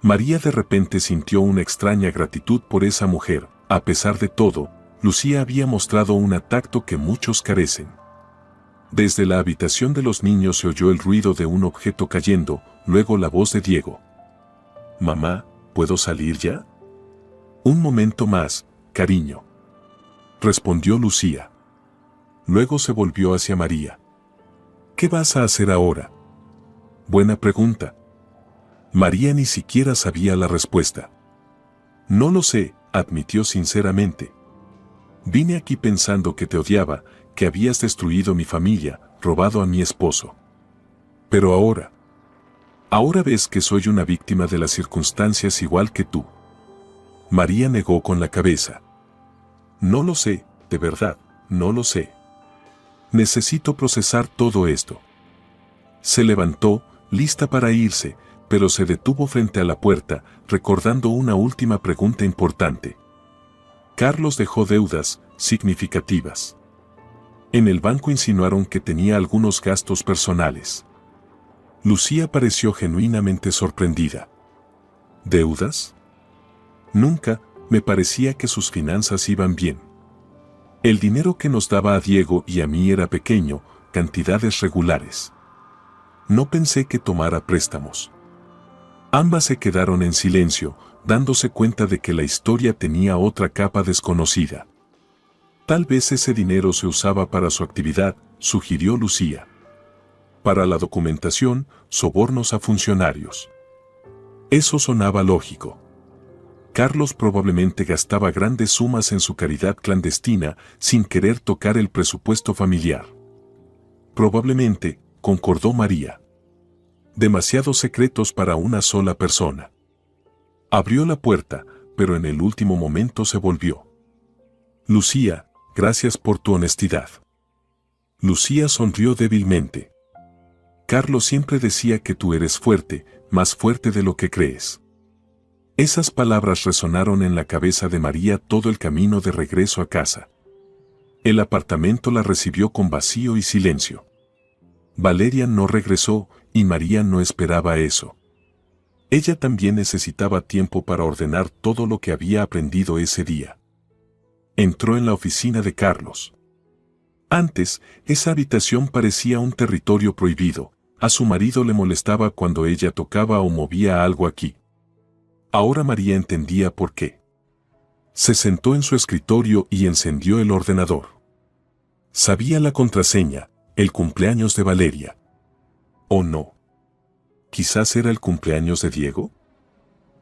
María de repente sintió una extraña gratitud por esa mujer. A pesar de todo, Lucía había mostrado un tacto que muchos carecen. Desde la habitación de los niños se oyó el ruido de un objeto cayendo, luego la voz de Diego. «Mamá, ¿puedo salir ya?» «Un momento más, cariño», respondió Lucía. Luego se volvió hacia María. «¿Qué vas a hacer ahora?» «Buena pregunta». María ni siquiera sabía la respuesta. «No lo sé», admitió sinceramente. «Vine aquí pensando que te odiaba, que habías destruido mi familia, robado a mi esposo. Pero ahora ves que soy una víctima de las circunstancias igual que tú». María negó con la cabeza. «No lo sé, de verdad, no lo sé. Necesito procesar todo esto». Se levantó, lista para irse, pero se detuvo frente a la puerta, recordando una última pregunta importante. Carlos dejó deudas significativas. En el banco insinuaron que tenía algunos gastos personales. Lucía pareció genuinamente sorprendida. ¿Deudas? Nunca me parecía que sus finanzas iban bien. El dinero que nos daba a Diego y a mí era pequeño, cantidades regulares. No pensé que tomara préstamos. Ambas se quedaron en silencio, dándose cuenta de que la historia tenía otra capa desconocida. Tal vez ese dinero se usaba para su actividad, sugirió Lucía. Para la documentación, sobornos a funcionarios. Eso sonaba lógico. Carlos probablemente gastaba grandes sumas en su caridad clandestina sin querer tocar el presupuesto familiar. Probablemente, concordó María. Demasiados secretos para una sola persona. Abrió la puerta, pero en el último momento se volvió. Lucía, gracias por tu honestidad. Lucía sonrió débilmente. Carlos siempre decía que tú eres fuerte, más fuerte de lo que crees. Esas palabras resonaron en la cabeza de María todo el camino de regreso a casa. El apartamento la recibió con vacío y silencio. Valeria no regresó y María no esperaba eso. Ella también necesitaba tiempo para ordenar todo lo que había aprendido ese día. Entró en la oficina de Carlos. Antes, esa habitación parecía un territorio prohibido. A su marido le molestaba cuando ella tocaba o movía algo aquí. Ahora María entendía por qué. Se sentó en su escritorio y encendió el ordenador. Sabía la contraseña, el cumpleaños de Valeria. ¿O no? ¿Quizás era el cumpleaños de Diego?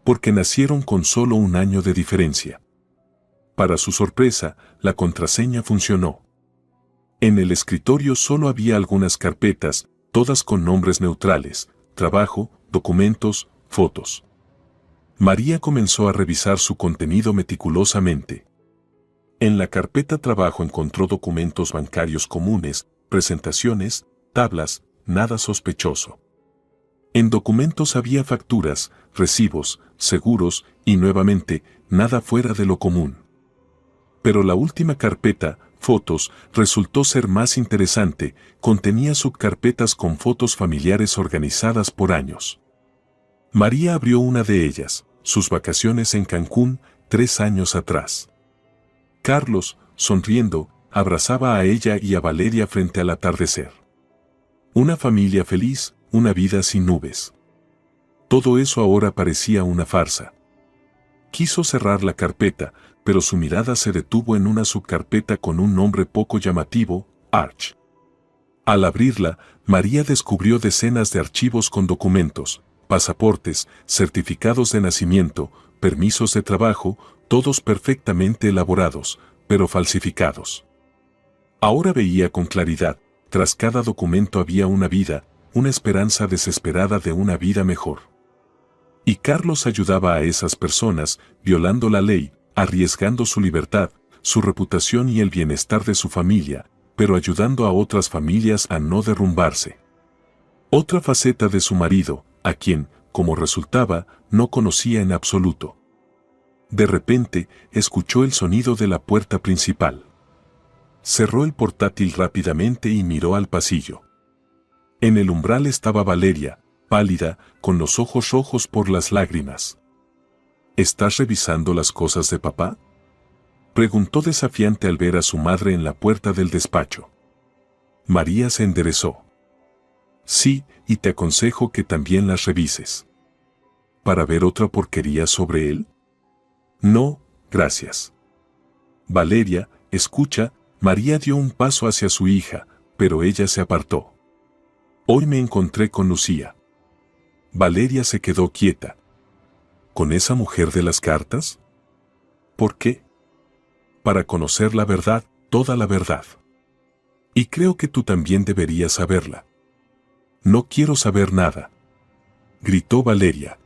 Porque nacieron con solo un año de diferencia. Para su sorpresa, la contraseña funcionó. En el escritorio solo había algunas carpetas, todas con nombres neutrales: trabajo, documentos, fotos. María comenzó a revisar su contenido meticulosamente. En la carpeta trabajo encontró documentos bancarios comunes, presentaciones, tablas, nada sospechoso. En documentos había facturas, recibos, seguros y nuevamente, nada fuera de lo común. Pero la última carpeta, fotos, resultó ser más interesante. Contenía subcarpetas con fotos familiares organizadas por años. María abrió una de ellas, sus vacaciones en Cancún, 3 años atrás. Carlos, sonriendo, abrazaba a ella y a Valeria frente al atardecer. Una familia feliz, una vida sin nubes. Todo eso ahora parecía una farsa. Quiso cerrar la carpeta, pero su mirada se detuvo en una subcarpeta con un nombre poco llamativo: Arch. Al abrirla, María descubrió decenas de archivos con documentos, pasaportes, certificados de nacimiento, permisos de trabajo, todos perfectamente elaborados, pero falsificados. Ahora veía con claridad: tras cada documento había una vida, una esperanza desesperada de una vida mejor. Y Carlos ayudaba a esas personas, violando la ley, arriesgando su libertad, su reputación y el bienestar de su familia, pero ayudando a otras familias a no derrumbarse. Otra faceta de su marido, a quien, como resultaba, no conocía en absoluto. De repente, escuchó el sonido de la puerta principal. Cerró el portátil rápidamente y miró al pasillo. En el umbral estaba Valeria, pálida, con los ojos rojos por las lágrimas. ¿Estás revisando las cosas de papá?, preguntó desafiante al ver a su madre en la puerta del despacho. María se enderezó. Sí, y te aconsejo que también las revises. ¿Para ver otra porquería sobre él? No, gracias. Valeria, escucha. María dio un paso hacia su hija, pero ella se apartó. Hoy me encontré con Lucía. Valeria se quedó quieta. ¿Con esa mujer de las cartas? ¿Por qué? Para conocer la verdad, toda la verdad. Y creo que tú también deberías saberla. No quiero saber nada, gritó Valeria.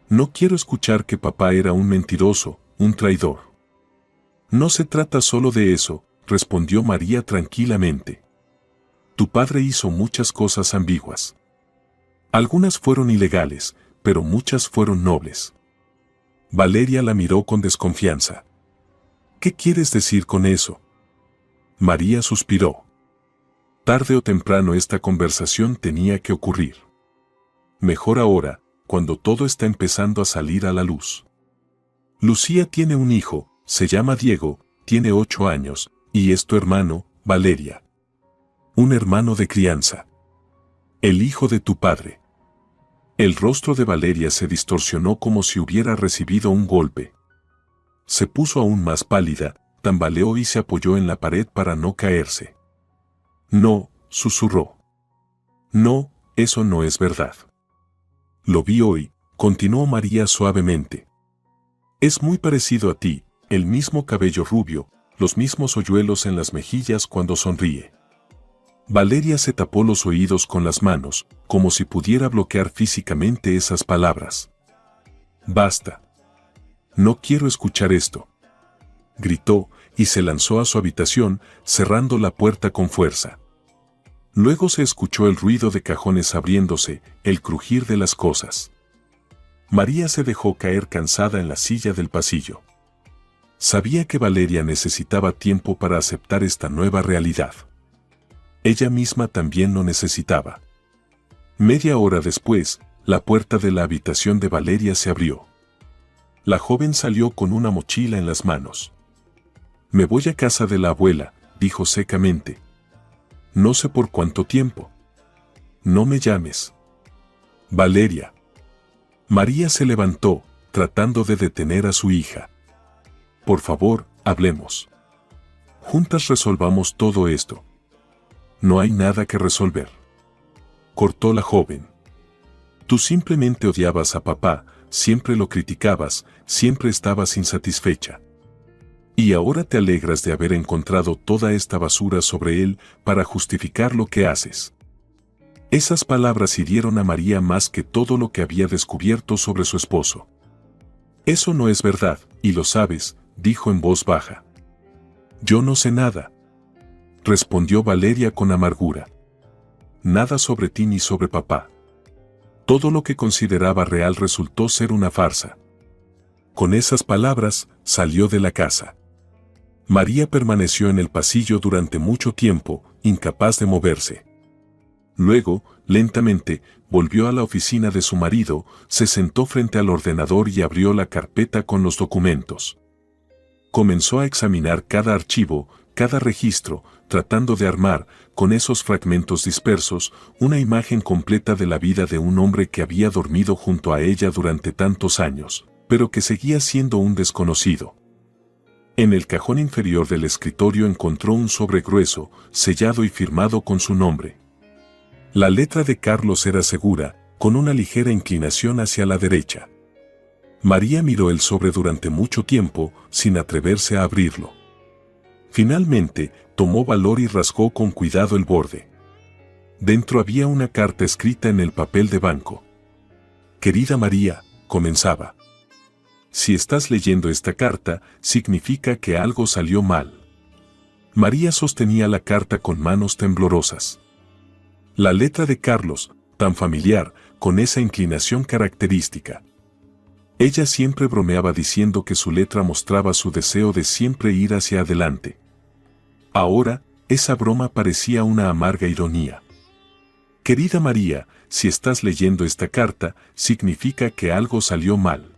No quiero escuchar que papá era un mentiroso, un traidor. No se trata solo de eso, respondió María tranquilamente. Tu padre hizo muchas cosas ambiguas. Algunas fueron ilegales, pero muchas fueron nobles. Valeria la miró con desconfianza. ¿Qué quieres decir con eso? María suspiró. Tarde o temprano esta conversación tenía que ocurrir. Mejor ahora, cuando todo está empezando a salir a la luz. Lucía tiene un hijo, se llama Diego, tiene 8 años, y es tu hermano, Valeria. Un hermano de crianza. El hijo de tu padre. El rostro de Valeria se distorsionó como si hubiera recibido un golpe. Se puso aún más pálida, tambaleó y se apoyó en la pared para no caerse. No, susurró. No, eso no es verdad. Lo vi hoy, continuó María suavemente. Es muy parecido a ti, el mismo cabello rubio, los mismos hoyuelos en las mejillas cuando sonríe. Valeria se tapó los oídos con las manos, como si pudiera bloquear físicamente esas palabras. Basta. No quiero escuchar esto. Gritó, y se lanzó a su habitación, cerrando la puerta con fuerza. Luego se escuchó el ruido de cajones abriéndose, el crujir de las cosas. María se dejó caer cansada en la silla del pasillo. Sabía que Valeria necesitaba tiempo para aceptar esta nueva realidad. Ella misma también lo necesitaba. Media hora después, la puerta de la habitación de Valeria se abrió. La joven salió con una mochila en las manos. «Me voy a casa de la abuela», dijo secamente. «No sé por cuánto tiempo. No me llames». «Valeria». María se levantó, tratando de detener a su hija. «Por favor, hablemos. Juntas resolvamos todo esto». «No hay nada que resolver», cortó la joven. «Tú simplemente odiabas a papá, siempre lo criticabas, siempre estabas insatisfecha. Y ahora te alegras de haber encontrado toda esta basura sobre él para justificar lo que haces». Esas palabras hirieron a María más que todo lo que había descubierto sobre su esposo. «Eso no es verdad, y lo sabes», dijo en voz baja. «Yo no sé nada», respondió Valeria con amargura. «Nada sobre ti ni sobre papá. Todo lo que consideraba real resultó ser una farsa». Con esas palabras, salió de la casa. María permaneció en el pasillo durante mucho tiempo, incapaz de moverse. Luego, lentamente, volvió a la oficina de su marido, se sentó frente al ordenador y abrió la carpeta con los documentos. Comenzó a examinar cada archivo, cada registro, tratando de armar, con esos fragmentos dispersos, una imagen completa de la vida de un hombre que había dormido junto a ella durante tantos años, pero que seguía siendo un desconocido. En el cajón inferior del escritorio encontró un sobre grueso, sellado y firmado con su nombre. La letra de Carlos era segura, con una ligera inclinación hacia la derecha. María miró el sobre durante mucho tiempo, sin atreverse a abrirlo. Finalmente, tomó valor y rasgó con cuidado el borde. Dentro había una carta escrita en el papel de banco. «Querida María», comenzaba. «Si estás leyendo esta carta, significa que algo salió mal». María sostenía la carta con manos temblorosas. La letra de Carlos, tan familiar, con esa inclinación característica. Ella siempre bromeaba diciendo que su letra mostraba su deseo de siempre ir hacia adelante. Ahora, esa broma parecía una amarga ironía. «Querida María, si estás leyendo esta carta, significa que algo salió mal.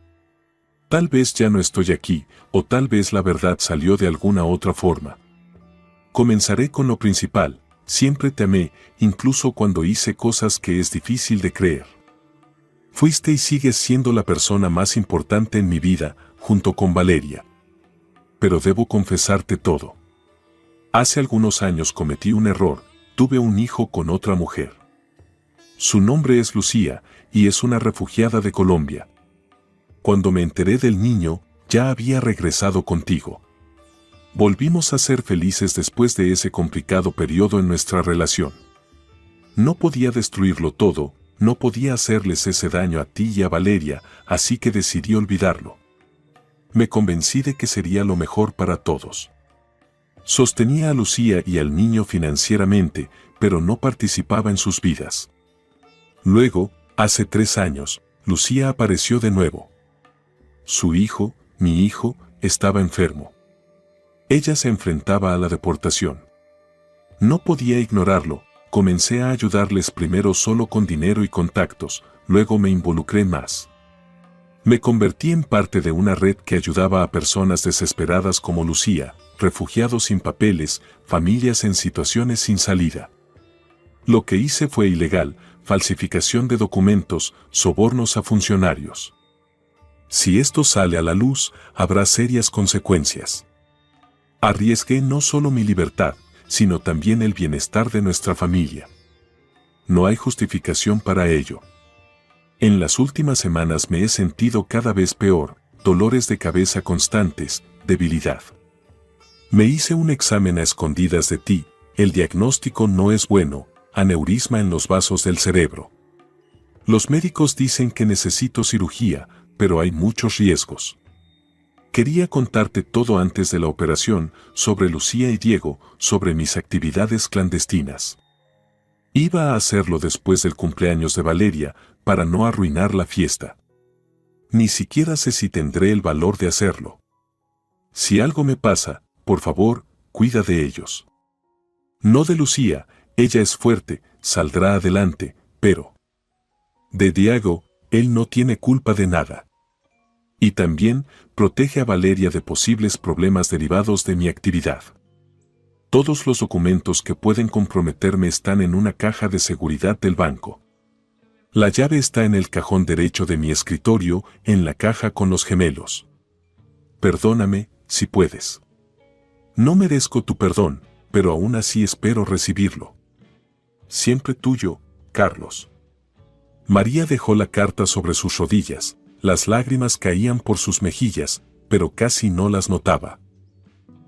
Tal vez ya no estoy aquí, o tal vez la verdad salió de alguna otra forma. Comenzaré con lo principal. Siempre te amé, incluso cuando hice cosas que es difícil de creer. Fuiste y sigues siendo la persona más importante en mi vida, junto con Valeria. Pero debo confesarte todo. Hace algunos años cometí un error, tuve un hijo con otra mujer. Su nombre es Lucía, y es una refugiada de Colombia. Cuando me enteré del niño, ya había regresado contigo. Volvimos a ser felices después de ese complicado periodo en nuestra relación. No podía destruirlo todo, no podía hacerles ese daño a ti y a Valeria, así que decidí olvidarlo. Me convencí de que sería lo mejor para todos. Sostenía a Lucía y al niño financieramente, pero no participaba en sus vidas. Luego, hace 3 años, Lucía apareció de nuevo. Su hijo, mi hijo, estaba enfermo. Ella se enfrentaba a la deportación. No podía ignorarlo, comencé a ayudarles primero solo con dinero y contactos, luego me involucré más. Me convertí en parte de una red que ayudaba a personas desesperadas como Lucía, refugiados sin papeles, familias en situaciones sin salida. Lo que hice fue ilegal, falsificación de documentos, sobornos a funcionarios. Si esto sale a la luz, habrá serias consecuencias. Arriesgué no solo mi libertad, sino también el bienestar de nuestra familia. No hay justificación para ello. En las últimas semanas me he sentido cada vez peor, dolores de cabeza constantes, debilidad. Me hice un examen a escondidas de ti, el diagnóstico no es bueno, aneurisma en los vasos del cerebro. Los médicos dicen que necesito cirugía, pero hay muchos riesgos. Quería contarte todo antes de la operación, sobre Lucía y Diego, sobre mis actividades clandestinas. Iba a hacerlo después del cumpleaños de Valeria, para no arruinar la fiesta. Ni siquiera sé si tendré el valor de hacerlo. Si algo me pasa, por favor, cuida de ellos. No de Lucía, ella es fuerte, saldrá adelante, pero... de Diego, él no tiene culpa de nada. Y también, protege a Valeria de posibles problemas derivados de mi actividad. Todos los documentos que pueden comprometerme están en una caja de seguridad del banco. La llave está en el cajón derecho de mi escritorio, en la caja con los gemelos. Perdóname, si puedes. No merezco tu perdón, pero aún así espero recibirlo. Siempre tuyo, Carlos. María dejó la carta sobre sus rodillas, las lágrimas caían por sus mejillas, pero casi no las notaba.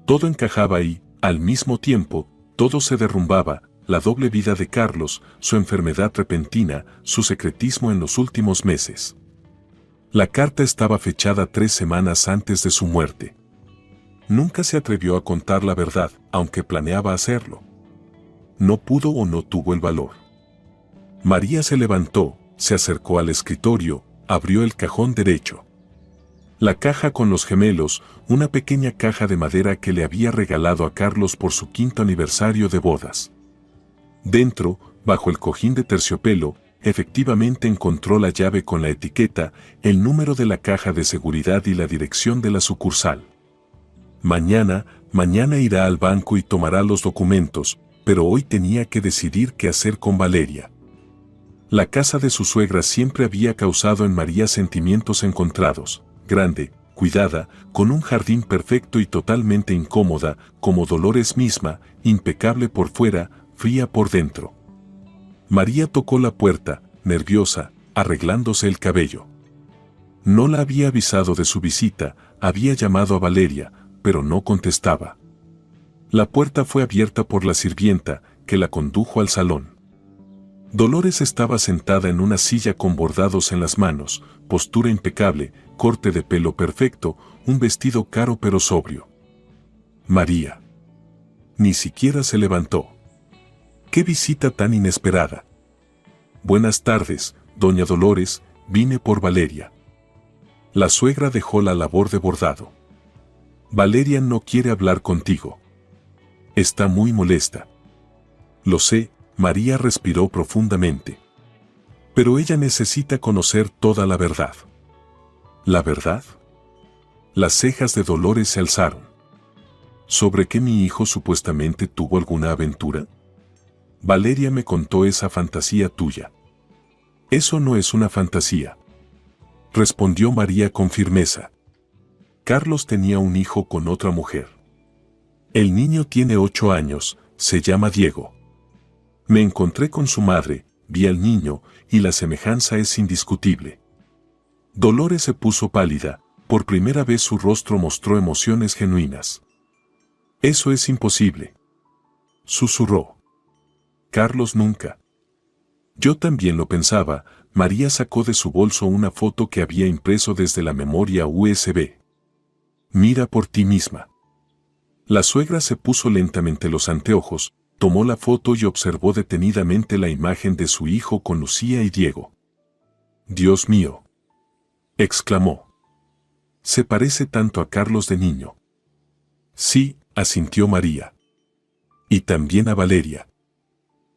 Todo encajaba y, al mismo tiempo, todo se derrumbaba, la doble vida de Carlos, su enfermedad repentina, su secretismo en los últimos meses. La carta estaba fechada 3 semanas antes de su muerte. Nunca se atrevió a contar la verdad, aunque planeaba hacerlo. No pudo o no tuvo el valor. María se levantó, se acercó al escritorio, abrió el cajón derecho. La caja con los gemelos, una pequeña caja de madera que le había regalado a Carlos por su 5º aniversario de bodas. Dentro, bajo el cojín de terciopelo, efectivamente encontró la llave con la etiqueta, el número de la caja de seguridad y la dirección de la sucursal. Mañana irá al banco y tomará los documentos, pero hoy tenía que decidir qué hacer con Valeria. La casa de su suegra siempre había causado en María sentimientos encontrados, grande, cuidada, con un jardín perfecto y totalmente incómoda, como Dolores misma, impecable por fuera, fría por dentro. María tocó la puerta, nerviosa, arreglándose el cabello. No la había avisado de su visita, había llamado a Valeria, pero no contestaba. La puerta fue abierta por la sirvienta, que la condujo al salón. Dolores estaba sentada en una silla con bordados en las manos, postura impecable, corte de pelo perfecto, un vestido caro pero sobrio. María. Ni siquiera se levantó. ¡Qué visita tan inesperada! Buenas tardes, doña Dolores, vine por Valeria. La suegra dejó la labor de bordado. Valeria no quiere hablar contigo. Está muy molesta. Lo sé, María respiró profundamente. Pero ella necesita conocer toda la verdad. ¿La verdad? Las cejas de Dolores se alzaron. ¿Sobre qué mi hijo supuestamente tuvo alguna aventura? Valeria me contó esa fantasía tuya. Eso no es una fantasía. Respondió María con firmeza. Carlos tenía un hijo con otra mujer. El niño tiene 8 años, se llama Diego. Me encontré con su madre, vi al niño, y la semejanza es indiscutible. Dolores se puso pálida, por primera vez su rostro mostró emociones genuinas. Eso es imposible. Susurró. Carlos nunca. Yo también lo pensaba. María sacó de su bolso una foto que había impreso desde la memoria USB. Mira por ti misma. La suegra se puso lentamente los anteojos, tomó la foto y observó detenidamente la imagen de su hijo con Lucía y Diego. Dios mío, exclamó. Se parece tanto a Carlos de niño. Sí, asintió María. Y también a Valeria.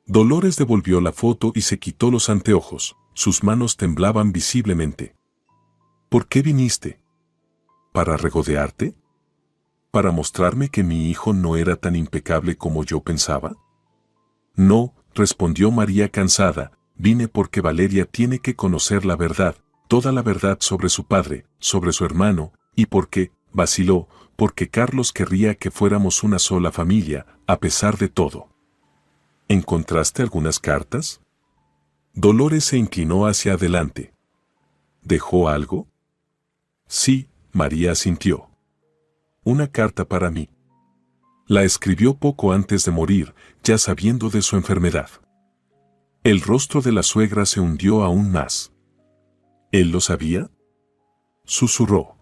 Dolores devolvió la foto y se quitó los anteojos, sus manos temblaban visiblemente. ¿Por qué viniste? ¿Para regodearte? ¿Para mostrarme que mi hijo no era tan impecable como yo pensaba? No, respondió María cansada, vine porque Valeria tiene que conocer la verdad, toda la verdad sobre su padre, sobre su hermano, y porque, vaciló, porque Carlos querría que fuéramos una sola familia, a pesar de todo. ¿Encontraste algunas cartas? Dolores se inclinó hacia adelante. ¿Dejó algo? Sí, María asintió. Una carta para mí. La escribió poco antes de morir, ya sabiendo de su enfermedad. El rostro de la suegra se hundió aún más. ¿Él lo sabía? Susurró.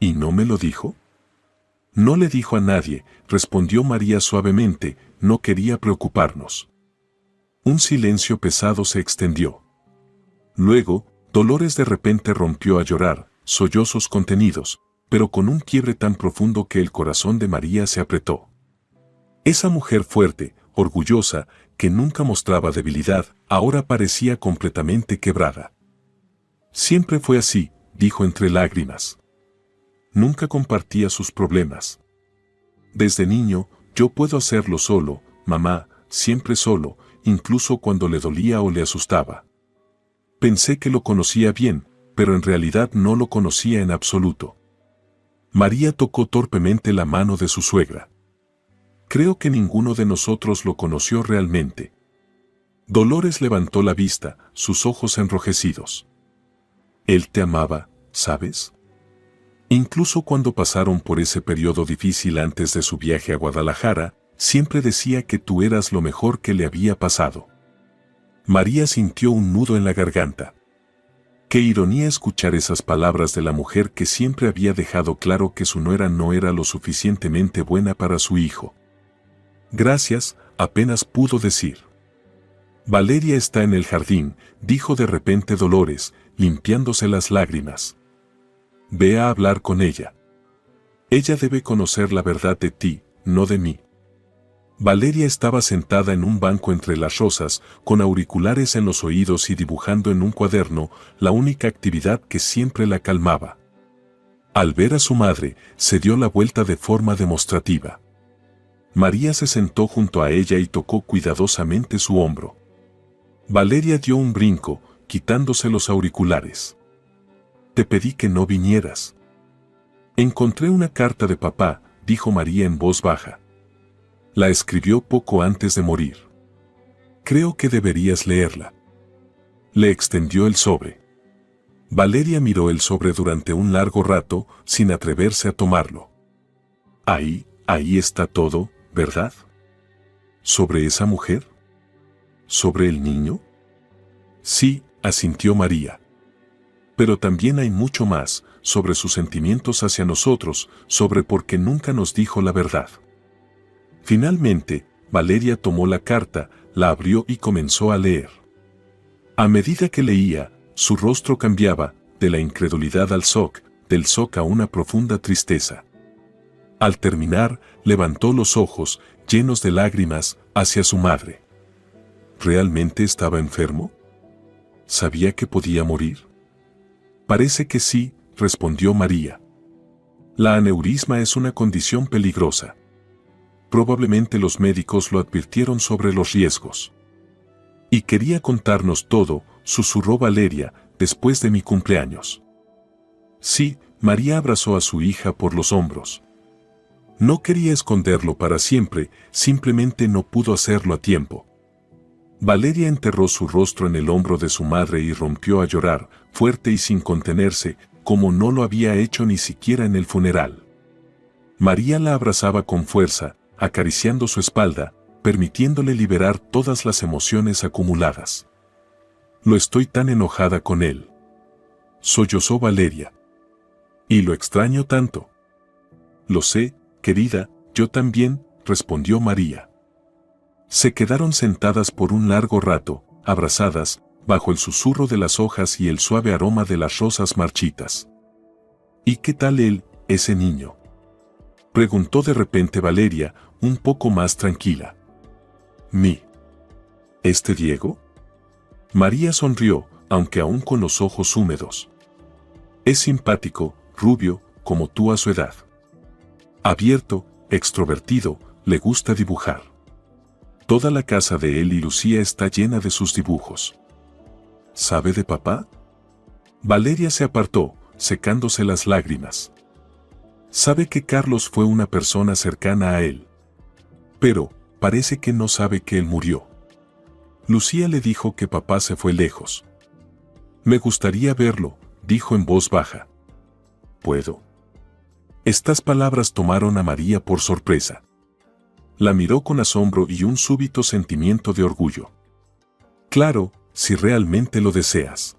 ¿Y no me lo dijo? No le dijo a nadie, respondió María suavemente, no quería preocuparnos. Un silencio pesado se extendió. Luego, Dolores de repente rompió a llorar, sollozos contenidos, pero con un quiebre tan profundo que el corazón de María se apretó. Esa mujer fuerte, orgullosa, que nunca mostraba debilidad, ahora parecía completamente quebrada. Siempre fue así, dijo entre lágrimas. Nunca compartía sus problemas. Desde niño, yo puedo hacerlo solo, mamá, siempre solo, incluso cuando le dolía o le asustaba. Pensé que lo conocía bien, pero en realidad no lo conocía en absoluto. María tocó torpemente la mano de su suegra. Creo que ninguno de nosotros lo conoció realmente. Dolores levantó la vista, sus ojos enrojecidos. Él te amaba, ¿sabes? Incluso cuando pasaron por ese periodo difícil antes de su viaje a Guadalajara, siempre decía que tú eras lo mejor que le había pasado. María sintió un nudo en la garganta. Qué ironía escuchar esas palabras de la mujer que siempre había dejado claro que su nuera no era lo suficientemente buena para su hijo. Gracias, apenas pudo decir. Valeria está en el jardín, dijo de repente Dolores, limpiándose las lágrimas. Ve a hablar con ella. Ella debe conocer la verdad de ti, no de mí. Valeria estaba sentada en un banco entre las rosas, con auriculares en los oídos y dibujando en un cuaderno, la única actividad que siempre la calmaba. Al ver a su madre, se dio la vuelta de forma demostrativa. María se sentó junto a ella y tocó cuidadosamente su hombro. Valeria dio un brinco, quitándose los auriculares. Te pedí que no vinieras. Encontré una carta de papá, dijo María en voz baja. La escribió poco antes de morir. Creo que deberías leerla. Le extendió el sobre. Valeria miró el sobre durante un largo rato, sin atreverse a tomarlo. Ahí está todo, ¿verdad? ¿Sobre esa mujer? ¿Sobre el niño? Sí, asintió María. Pero también hay mucho más, sobre sus sentimientos hacia nosotros, sobre por qué nunca nos dijo la verdad. Finalmente, Valeria tomó la carta, la abrió y comenzó a leer. A medida que leía, su rostro cambiaba, de la incredulidad al shock, del shock a una profunda tristeza. Al terminar, levantó los ojos, llenos de lágrimas, hacia su madre. ¿Realmente estaba enfermo? ¿Sabía que podía morir? Parece que sí, respondió María. La aneurisma es una condición peligrosa. Probablemente los médicos lo advirtieron sobre los riesgos. Y quería contarnos todo, susurró Valeria, después de mi cumpleaños. Sí, María abrazó a su hija por los hombros. No quería esconderlo para siempre, simplemente no pudo hacerlo a tiempo. Valeria enterró su rostro en el hombro de su madre y rompió a llorar, fuerte y sin contenerse, como no lo había hecho ni siquiera en el funeral. María la abrazaba con fuerza, acariciando su espalda, permitiéndole liberar todas las emociones acumuladas. No estoy tan enojada con él. Sollozó Valeria. Y lo extraño tanto. Lo sé, querida, yo también, respondió María. Se quedaron sentadas por un largo rato, abrazadas, bajo el susurro de las hojas y el suave aroma de las rosas marchitas. ¿Y qué tal él, ese niño?, preguntó de repente Valeria, un poco más tranquila. ¿Este Diego? María sonrió, aunque aún con los ojos húmedos. Es simpático, rubio, como tú a su edad. Abierto, extrovertido, le gusta dibujar. Toda la casa de él y Lucía está llena de sus dibujos. ¿Sabe de papá? Valeria se apartó, secándose las lágrimas. Sabe que Carlos fue una persona cercana a él. Pero, parece que no sabe que él murió. Lucía le dijo que papá se fue lejos. Me gustaría verlo, dijo en voz baja. ¿Puedo? Estas palabras tomaron a María por sorpresa. La miró con asombro y un súbito sentimiento de orgullo. Claro, si realmente lo deseas.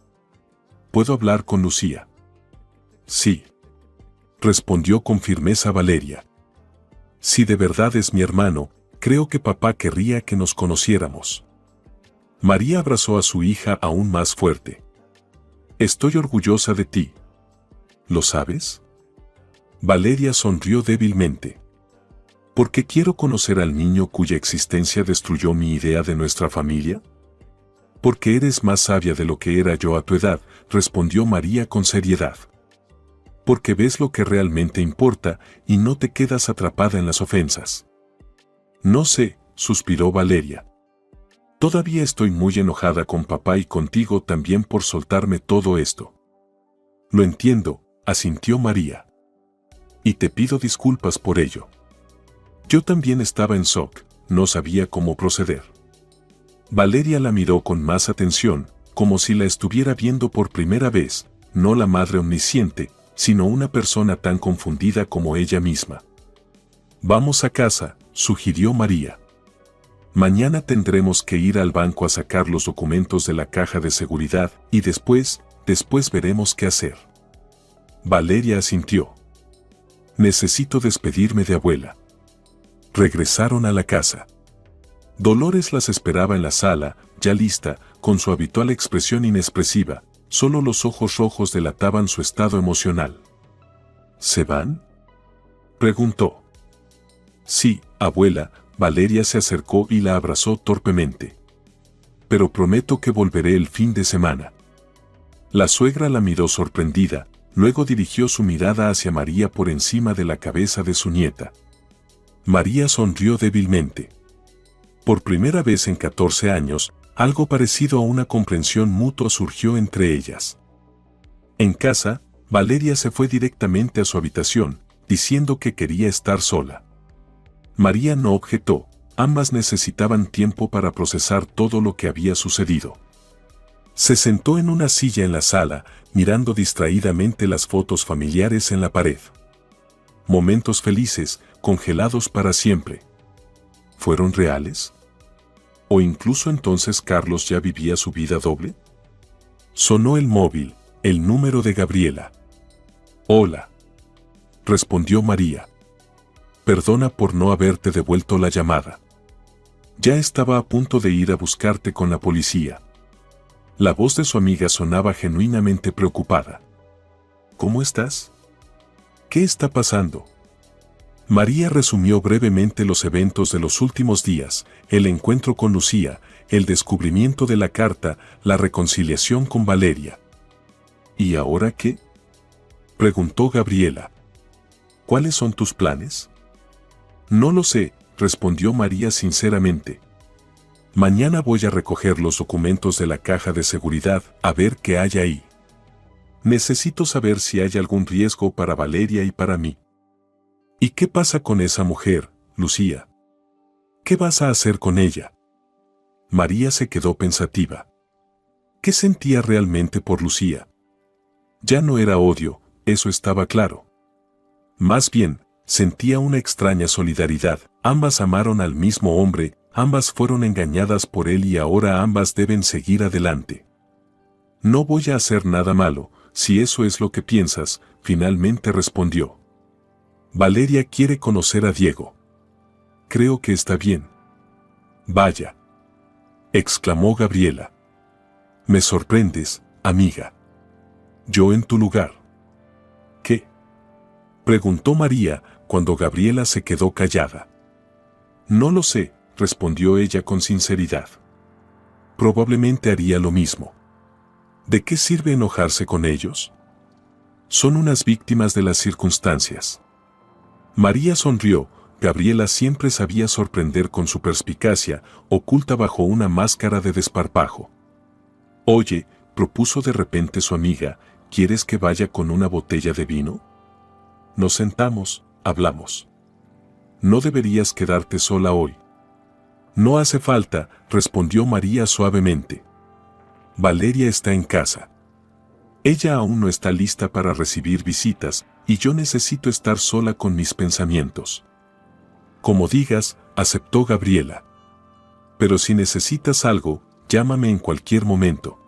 ¿Puedo hablar con Lucía? Sí, respondió con firmeza Valeria. Si de verdad es mi hermano, creo que papá querría que nos conociéramos. María abrazó a su hija aún más fuerte. Estoy orgullosa de ti. ¿Lo sabes? Valeria sonrió débilmente. ¿Por qué quiero conocer al niño cuya existencia destruyó mi idea de nuestra familia? Porque eres más sabia de lo que era yo a tu edad, respondió María con seriedad. Porque ves lo que realmente importa y no te quedas atrapada en las ofensas. No sé, suspiró Valeria. Todavía estoy muy enojada con papá y contigo también por soltarme todo esto. Lo entiendo, asintió María. Y te pido disculpas por ello. Yo también estaba en shock, no sabía cómo proceder. Valeria la miró con más atención, como si la estuviera viendo por primera vez, no la madre omnisciente, sino una persona tan confundida como ella misma. Vamos a casa, sugirió María. Mañana tendremos que ir al banco a sacar los documentos de la caja de seguridad y después veremos qué hacer. Valeria asintió. Necesito despedirme de abuela. Regresaron a la casa. Dolores las esperaba en la sala, ya lista, con su habitual expresión inexpresiva, solo los ojos rojos delataban su estado emocional. ¿Se van?, preguntó. Sí, abuela. Valeria se acercó y la abrazó torpemente. Pero prometo que volveré el fin de semana. La suegra la miró sorprendida, luego dirigió su mirada hacia María por encima de la cabeza de su nieta. María sonrió débilmente. Por primera vez en 14 años, algo parecido a una comprensión mutua surgió entre ellas. En casa, Valeria se fue directamente a su habitación, diciendo que quería estar sola. María no objetó, ambas necesitaban tiempo para procesar todo lo que había sucedido. Se sentó en una silla en la sala, mirando distraídamente las fotos familiares en la pared. Momentos felices, congelados para siempre. ¿Fueron reales? ¿O incluso entonces Carlos ya vivía su vida doble? Sonó el móvil, el número de Gabriela. Hola, respondió María. Perdona por no haberte devuelto la llamada. Ya estaba a punto de ir a buscarte con la policía. La voz de su amiga sonaba genuinamente preocupada. ¿Cómo estás? ¿Qué está pasando? María resumió brevemente los eventos de los últimos días, el encuentro con Lucía, el descubrimiento de la carta, la reconciliación con Valeria. ¿Y ahora qué?, preguntó Gabriela. ¿Cuáles son tus planes? No lo sé, respondió María sinceramente. Mañana voy a recoger los documentos de la caja de seguridad, a ver qué hay ahí. Necesito saber si hay algún riesgo para Valeria y para mí. ¿Y qué pasa con esa mujer, Lucía? ¿Qué vas a hacer con ella? María se quedó pensativa. ¿Qué sentía realmente por Lucía? Ya no era odio, eso estaba claro. Más bien, sentía una extraña solidaridad. Ambas amaron al mismo hombre, ambas fueron engañadas por él y ahora ambas deben seguir adelante. No voy a hacer nada malo, si eso es lo que piensas, finalmente respondió. Valeria quiere conocer a Diego. Creo que está bien. Vaya, exclamó Gabriela. Me sorprendes, amiga. Yo en tu lugar. ¿Qué?, preguntó María, cuando Gabriela se quedó callada. No lo sé, respondió ella con sinceridad. Probablemente haría lo mismo. ¿De qué sirve enojarse con ellos? Son unas víctimas de las circunstancias. María sonrió. Gabriela siempre sabía sorprender con su perspicacia, oculta bajo una máscara de desparpajo. Oye, propuso de repente su amiga, ¿quieres que vaya con una botella de vino? Nos sentamos, hablamos. No deberías quedarte sola hoy. No hace falta, respondió María suavemente. Valeria está en casa. Ella aún no está lista para recibir visitas, y yo necesito estar sola con mis pensamientos. Como digas, aceptó Gabriela. Pero si necesitas algo, llámame en cualquier momento.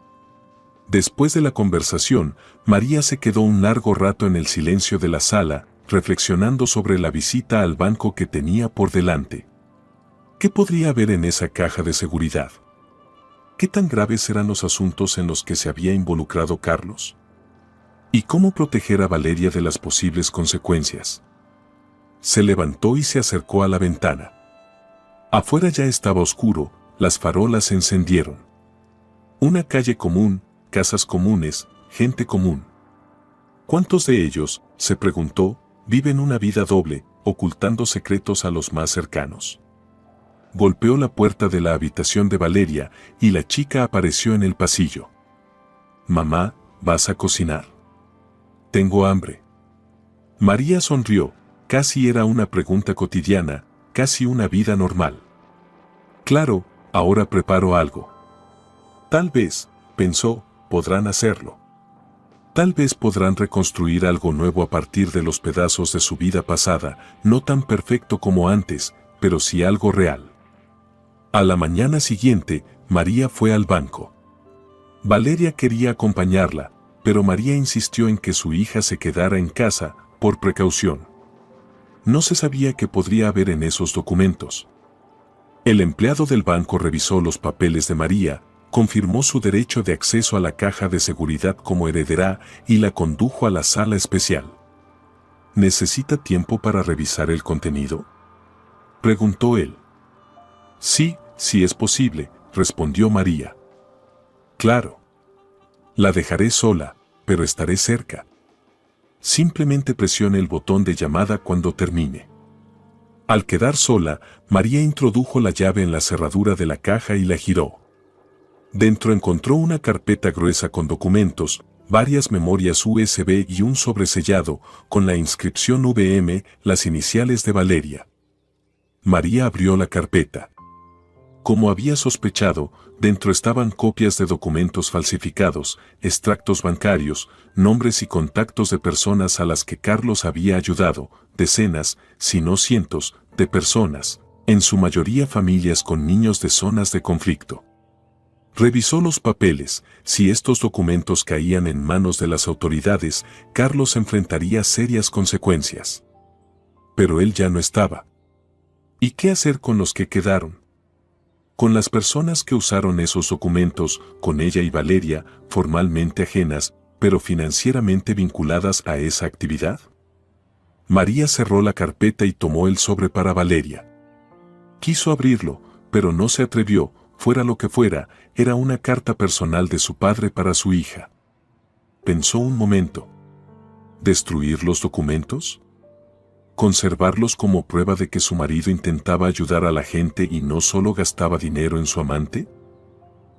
Después de la conversación, María se quedó un largo rato en el silencio de la sala, reflexionando sobre la visita al banco que tenía por delante. ¿Qué podría haber en esa caja de seguridad? ¿Qué tan graves eran los asuntos en los que se había involucrado Carlos? ¿Y cómo proteger a Valeria de las posibles consecuencias? Se levantó y se acercó a la ventana. Afuera ya estaba oscuro, las farolas se encendieron. Una calle común, casas comunes, gente común. ¿Cuántos de ellos, se preguntó, viven una vida doble, ocultando secretos a los más cercanos? Golpeó la puerta de la habitación de Valeria y la chica apareció en el pasillo. «Mamá, ¿vas a cocinar? Tengo hambre». María sonrió, casi era una pregunta cotidiana, casi una vida normal. «Claro, ahora preparo algo». Tal vez, pensó, podrán hacerlo. Tal vez podrán reconstruir algo nuevo a partir de los pedazos de su vida pasada, no tan perfecto como antes, pero sí algo real. A la mañana siguiente, María fue al banco. Valeria quería acompañarla, pero María insistió en que su hija se quedara en casa, por precaución. No se sabía qué podría haber en esos documentos. El empleado del banco revisó los papeles de María, confirmó su derecho de acceso a la caja de seguridad como heredera y la condujo a la sala especial. ¿Necesita tiempo para revisar el contenido?, preguntó él. Sí, si es posible, respondió María. Claro. La dejaré sola, pero estaré cerca. Simplemente presione el botón de llamada cuando termine. Al quedar sola, María introdujo la llave en la cerradura de la caja y la giró. Dentro encontró una carpeta gruesa con documentos, varias memorias USB y un sobresellado, con la inscripción VM, las iniciales de Valeria. María abrió la carpeta. Como había sospechado, dentro estaban copias de documentos falsificados, extractos bancarios, nombres y contactos de personas a las que Carlos había ayudado, decenas, si no cientos, de personas, en su mayoría familias con niños de zonas de conflicto. Revisó los papeles. Si estos documentos caían en manos de las autoridades, Carlos enfrentaría serias consecuencias. Pero él ya no estaba. ¿Y qué hacer con los que quedaron? Con las personas que usaron esos documentos, con ella y Valeria, formalmente ajenas, pero financieramente vinculadas a esa actividad. María cerró la carpeta y tomó el sobre para Valeria. Quiso abrirlo, pero no se atrevió, fuera lo que fuera, era una carta personal de su padre para su hija. Pensó un momento. ¿Destruir los documentos? ¿Conservarlos como prueba de que su marido intentaba ayudar a la gente y no solo gastaba dinero en su amante?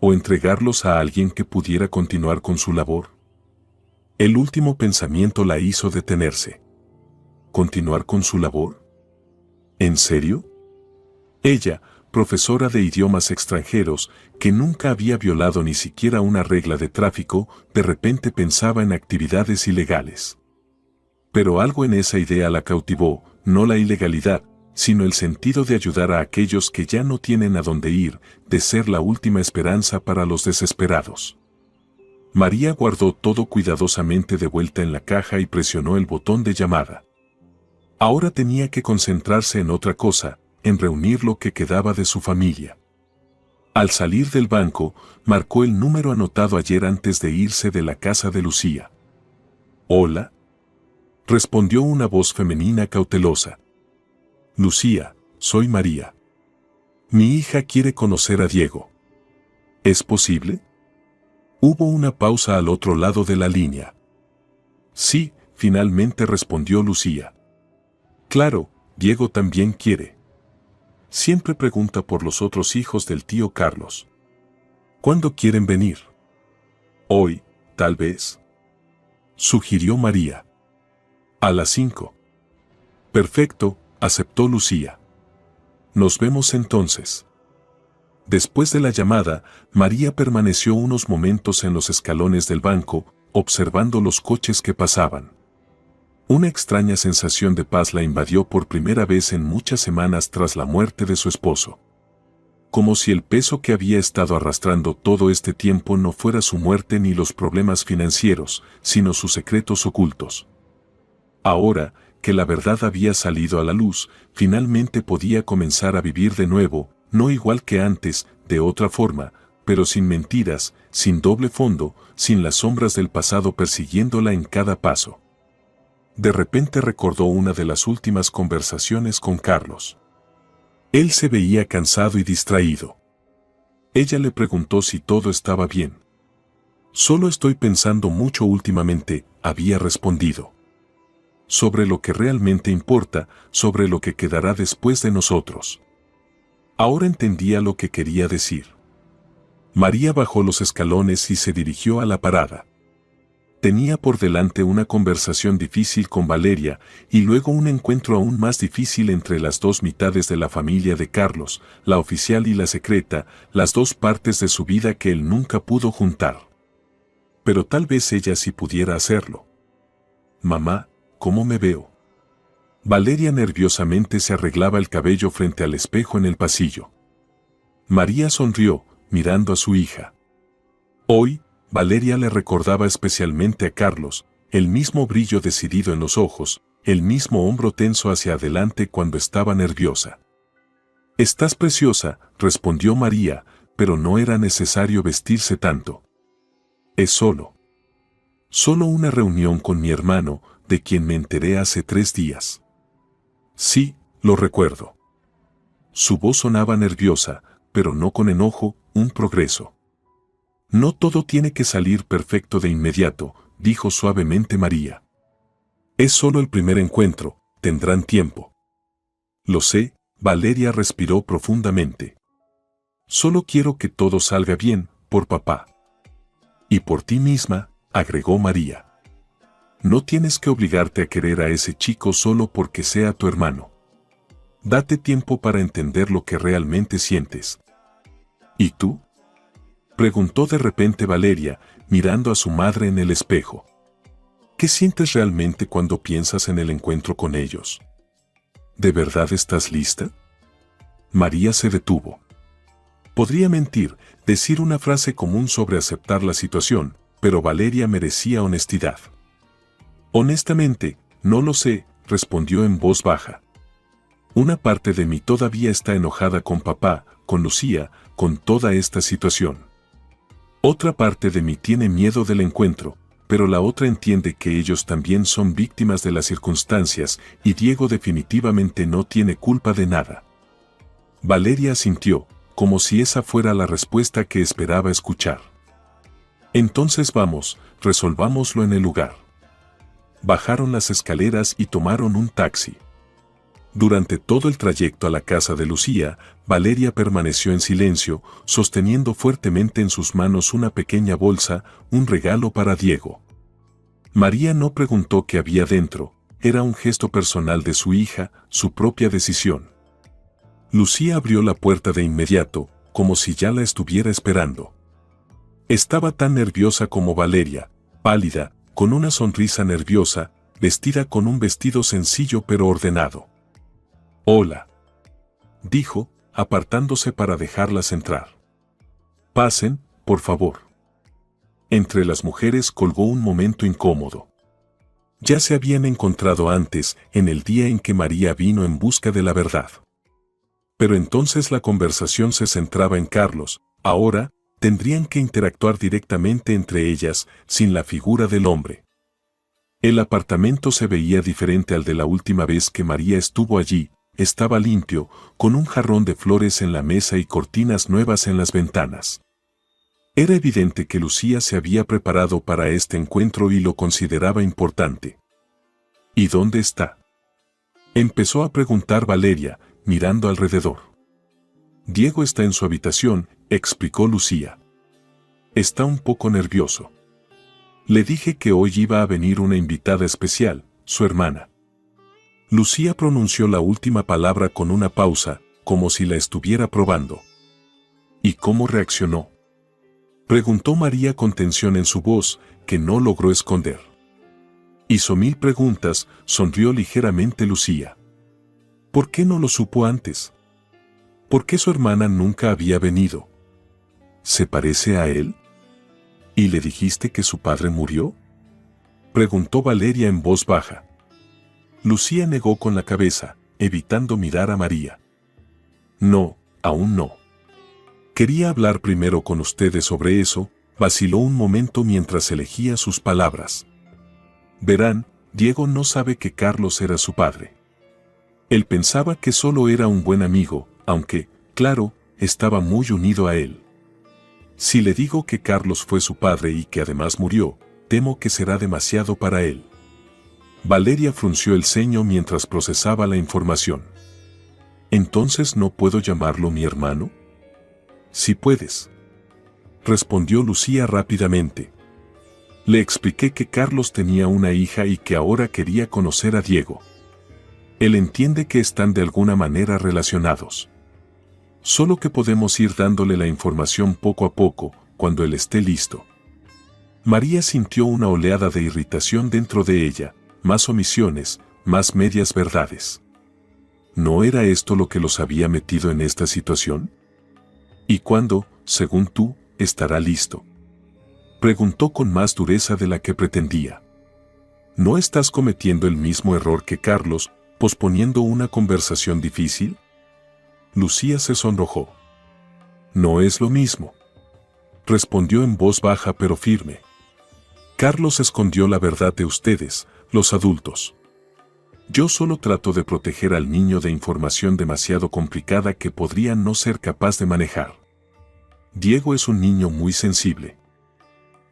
¿O entregarlos a alguien que pudiera continuar con su labor? El último pensamiento la hizo detenerse. ¿Continuar con su labor? ¿En serio? Ella, profesora de idiomas extranjeros, que nunca había violado ni siquiera una regla de tráfico, de repente pensaba en actividades ilegales. Pero algo en esa idea la cautivó, no la ilegalidad, sino el sentido de ayudar a aquellos que ya no tienen a dónde ir, de ser la última esperanza para los desesperados. María guardó todo cuidadosamente de vuelta en la caja y presionó el botón de llamada. Ahora tenía que concentrarse en otra cosa, en reunir lo que quedaba de su familia. Al salir del banco, marcó el número anotado ayer antes de irse de la casa de Lucía. «Hola», respondió una voz femenina cautelosa. «Lucía, soy María. Mi hija quiere conocer a Diego. ¿Es posible?». Hubo una pausa al otro lado de la línea. «Sí», finalmente respondió Lucía. «Claro, Diego también quiere. Siempre pregunta por los otros hijos del tío Carlos. ¿Cuándo quieren venir?». «Hoy, tal vez», sugirió María. «A las 5. «Perfecto», aceptó Lucía. «Nos vemos entonces». Después de la llamada, María permaneció unos momentos en los escalones del banco, observando los coches que pasaban. Una extraña sensación de paz la invadió por primera vez en muchas semanas tras la muerte de su esposo. Como si el peso que había estado arrastrando todo este tiempo no fuera su muerte ni los problemas financieros, sino sus secretos ocultos. Ahora, que la verdad había salido a la luz, finalmente podía comenzar a vivir de nuevo, no igual que antes, de otra forma, pero sin mentiras, sin doble fondo, sin las sombras del pasado persiguiéndola en cada paso. De repente recordó una de las últimas conversaciones con Carlos. Él se veía cansado y distraído. Ella le preguntó si todo estaba bien. Solo estoy pensando mucho últimamente, había respondido. Sobre lo que realmente importa, sobre lo que quedará después de nosotros. Ahora entendía lo que quería decir. María bajó los escalones y se dirigió a la parada. Tenía por delante una conversación difícil con Valeria y luego un encuentro aún más difícil entre las dos mitades de la familia de Carlos, la oficial y la secreta, las dos partes de su vida que él nunca pudo juntar. Pero tal vez ella sí pudiera hacerlo. Mamá, ¿cómo me veo? Valeria nerviosamente se arreglaba el cabello frente al espejo en el pasillo. María sonrió, mirando a su hija. Hoy, Valeria le recordaba especialmente a Carlos, el mismo brillo decidido en los ojos, el mismo hombro tenso hacia adelante cuando estaba nerviosa. «Estás preciosa», respondió María, pero no era necesario vestirse tanto. «Es solo una reunión con mi hermano, de quien me enteré hace 3 días». «Sí, lo recuerdo». Su voz sonaba nerviosa, pero no con enojo, un progreso. «No todo tiene que salir perfecto de inmediato», dijo suavemente María. «Es solo el primer encuentro, tendrán tiempo». «Lo sé», Valeria respiró profundamente. «Solo quiero que todo salga bien, por papá». «Y por ti misma», agregó María. «No tienes que obligarte a querer a ese chico solo porque sea tu hermano. Date tiempo para entender lo que realmente sientes». «¿Y tú?», preguntó de repente Valeria, mirando a su madre en el espejo. «¿Qué sientes realmente cuando piensas en el encuentro con ellos? ¿De verdad estás lista?». María se detuvo. Podría mentir, decir una frase común sobre aceptar la situación, pero Valeria merecía honestidad. «Honestamente, no lo sé», respondió en voz baja. «Una parte de mí todavía está enojada con papá, con Lucía, con toda esta situación. Otra parte de mí tiene miedo del encuentro, pero la otra entiende que ellos también son víctimas de las circunstancias y Diego definitivamente no tiene culpa de nada». Valeria asintió, como si esa fuera la respuesta que esperaba escuchar. «Entonces vamos, resolvámoslo en el lugar». Bajaron las escaleras y tomaron un taxi. Durante todo el trayecto a la casa de Lucía, Valeria permaneció en silencio, sosteniendo fuertemente en sus manos una pequeña bolsa, un regalo para Diego. María no preguntó qué había dentro, era un gesto personal de su hija, su propia decisión. Lucía abrió la puerta de inmediato, como si ya la estuviera esperando. Estaba tan nerviosa como Valeria, pálida, con una sonrisa nerviosa, vestida con un vestido sencillo pero ordenado. «Hola», dijo, apartándose para dejarlas entrar. «Pasen, por favor». Entre las mujeres colgó un momento incómodo. Ya se habían encontrado antes, en el día en que María vino en busca de la verdad. Pero entonces la conversación se centraba en Carlos, ahora, tendrían que interactuar directamente entre ellas, sin la figura del hombre. El apartamento se veía diferente al de la última vez que María estuvo allí. Estaba limpio, con un jarrón de flores en la mesa y cortinas nuevas en las ventanas. Era evidente que Lucía se había preparado para este encuentro y lo consideraba importante. «¿Y dónde está?», empezó a preguntar Valeria, mirando alrededor. «Diego está en su habitación», explicó Lucía. «Está un poco nervioso. Le dije que hoy iba a venir una invitada especial, su hermana». Lucía pronunció la última palabra con una pausa, como si la estuviera probando. «¿Y cómo reaccionó?», preguntó María con tensión en su voz, que no logró esconder. «Hizo 1000 preguntas», sonrió ligeramente Lucía. «¿Por qué no lo supo antes? ¿Por qué su hermana nunca había venido? ¿Se parece a él? ¿Y le dijiste que su padre murió?», preguntó Valeria en voz baja. Lucía negó con la cabeza, evitando mirar a María. «No, aún no». Quería hablar primero con ustedes sobre eso, vaciló un momento mientras elegía sus palabras. Verán, Diego no sabe que Carlos era su padre. Él pensaba que solo era un buen amigo, aunque, claro, estaba muy unido a él. Si le digo que Carlos fue su padre y que además murió, temo que será demasiado para él. Valeria frunció el ceño mientras procesaba la información. ¿Entonces no puedo llamarlo mi hermano? Sí puedes, respondió Lucía rápidamente. Le expliqué que Carlos tenía una hija y que ahora quería conocer a Diego. Él entiende que están de alguna manera relacionados. Solo que podemos ir dándole la información poco a poco, cuando él esté listo. María sintió una oleada de irritación dentro de ella, más omisiones, más medias verdades. ¿No era esto lo que los había metido en esta situación? ¿Y cuándo, según tú, estará listo? Preguntó con más dureza de la que pretendía. ¿No estás cometiendo el mismo error que Carlos, posponiendo una conversación difícil? Lucía se sonrojó. No es lo mismo, respondió en voz baja pero firme. Carlos escondió la verdad de ustedes, los adultos. Yo solo trato de proteger al niño de información demasiado complicada que podría no ser capaz de manejar. Diego es un niño muy sensible.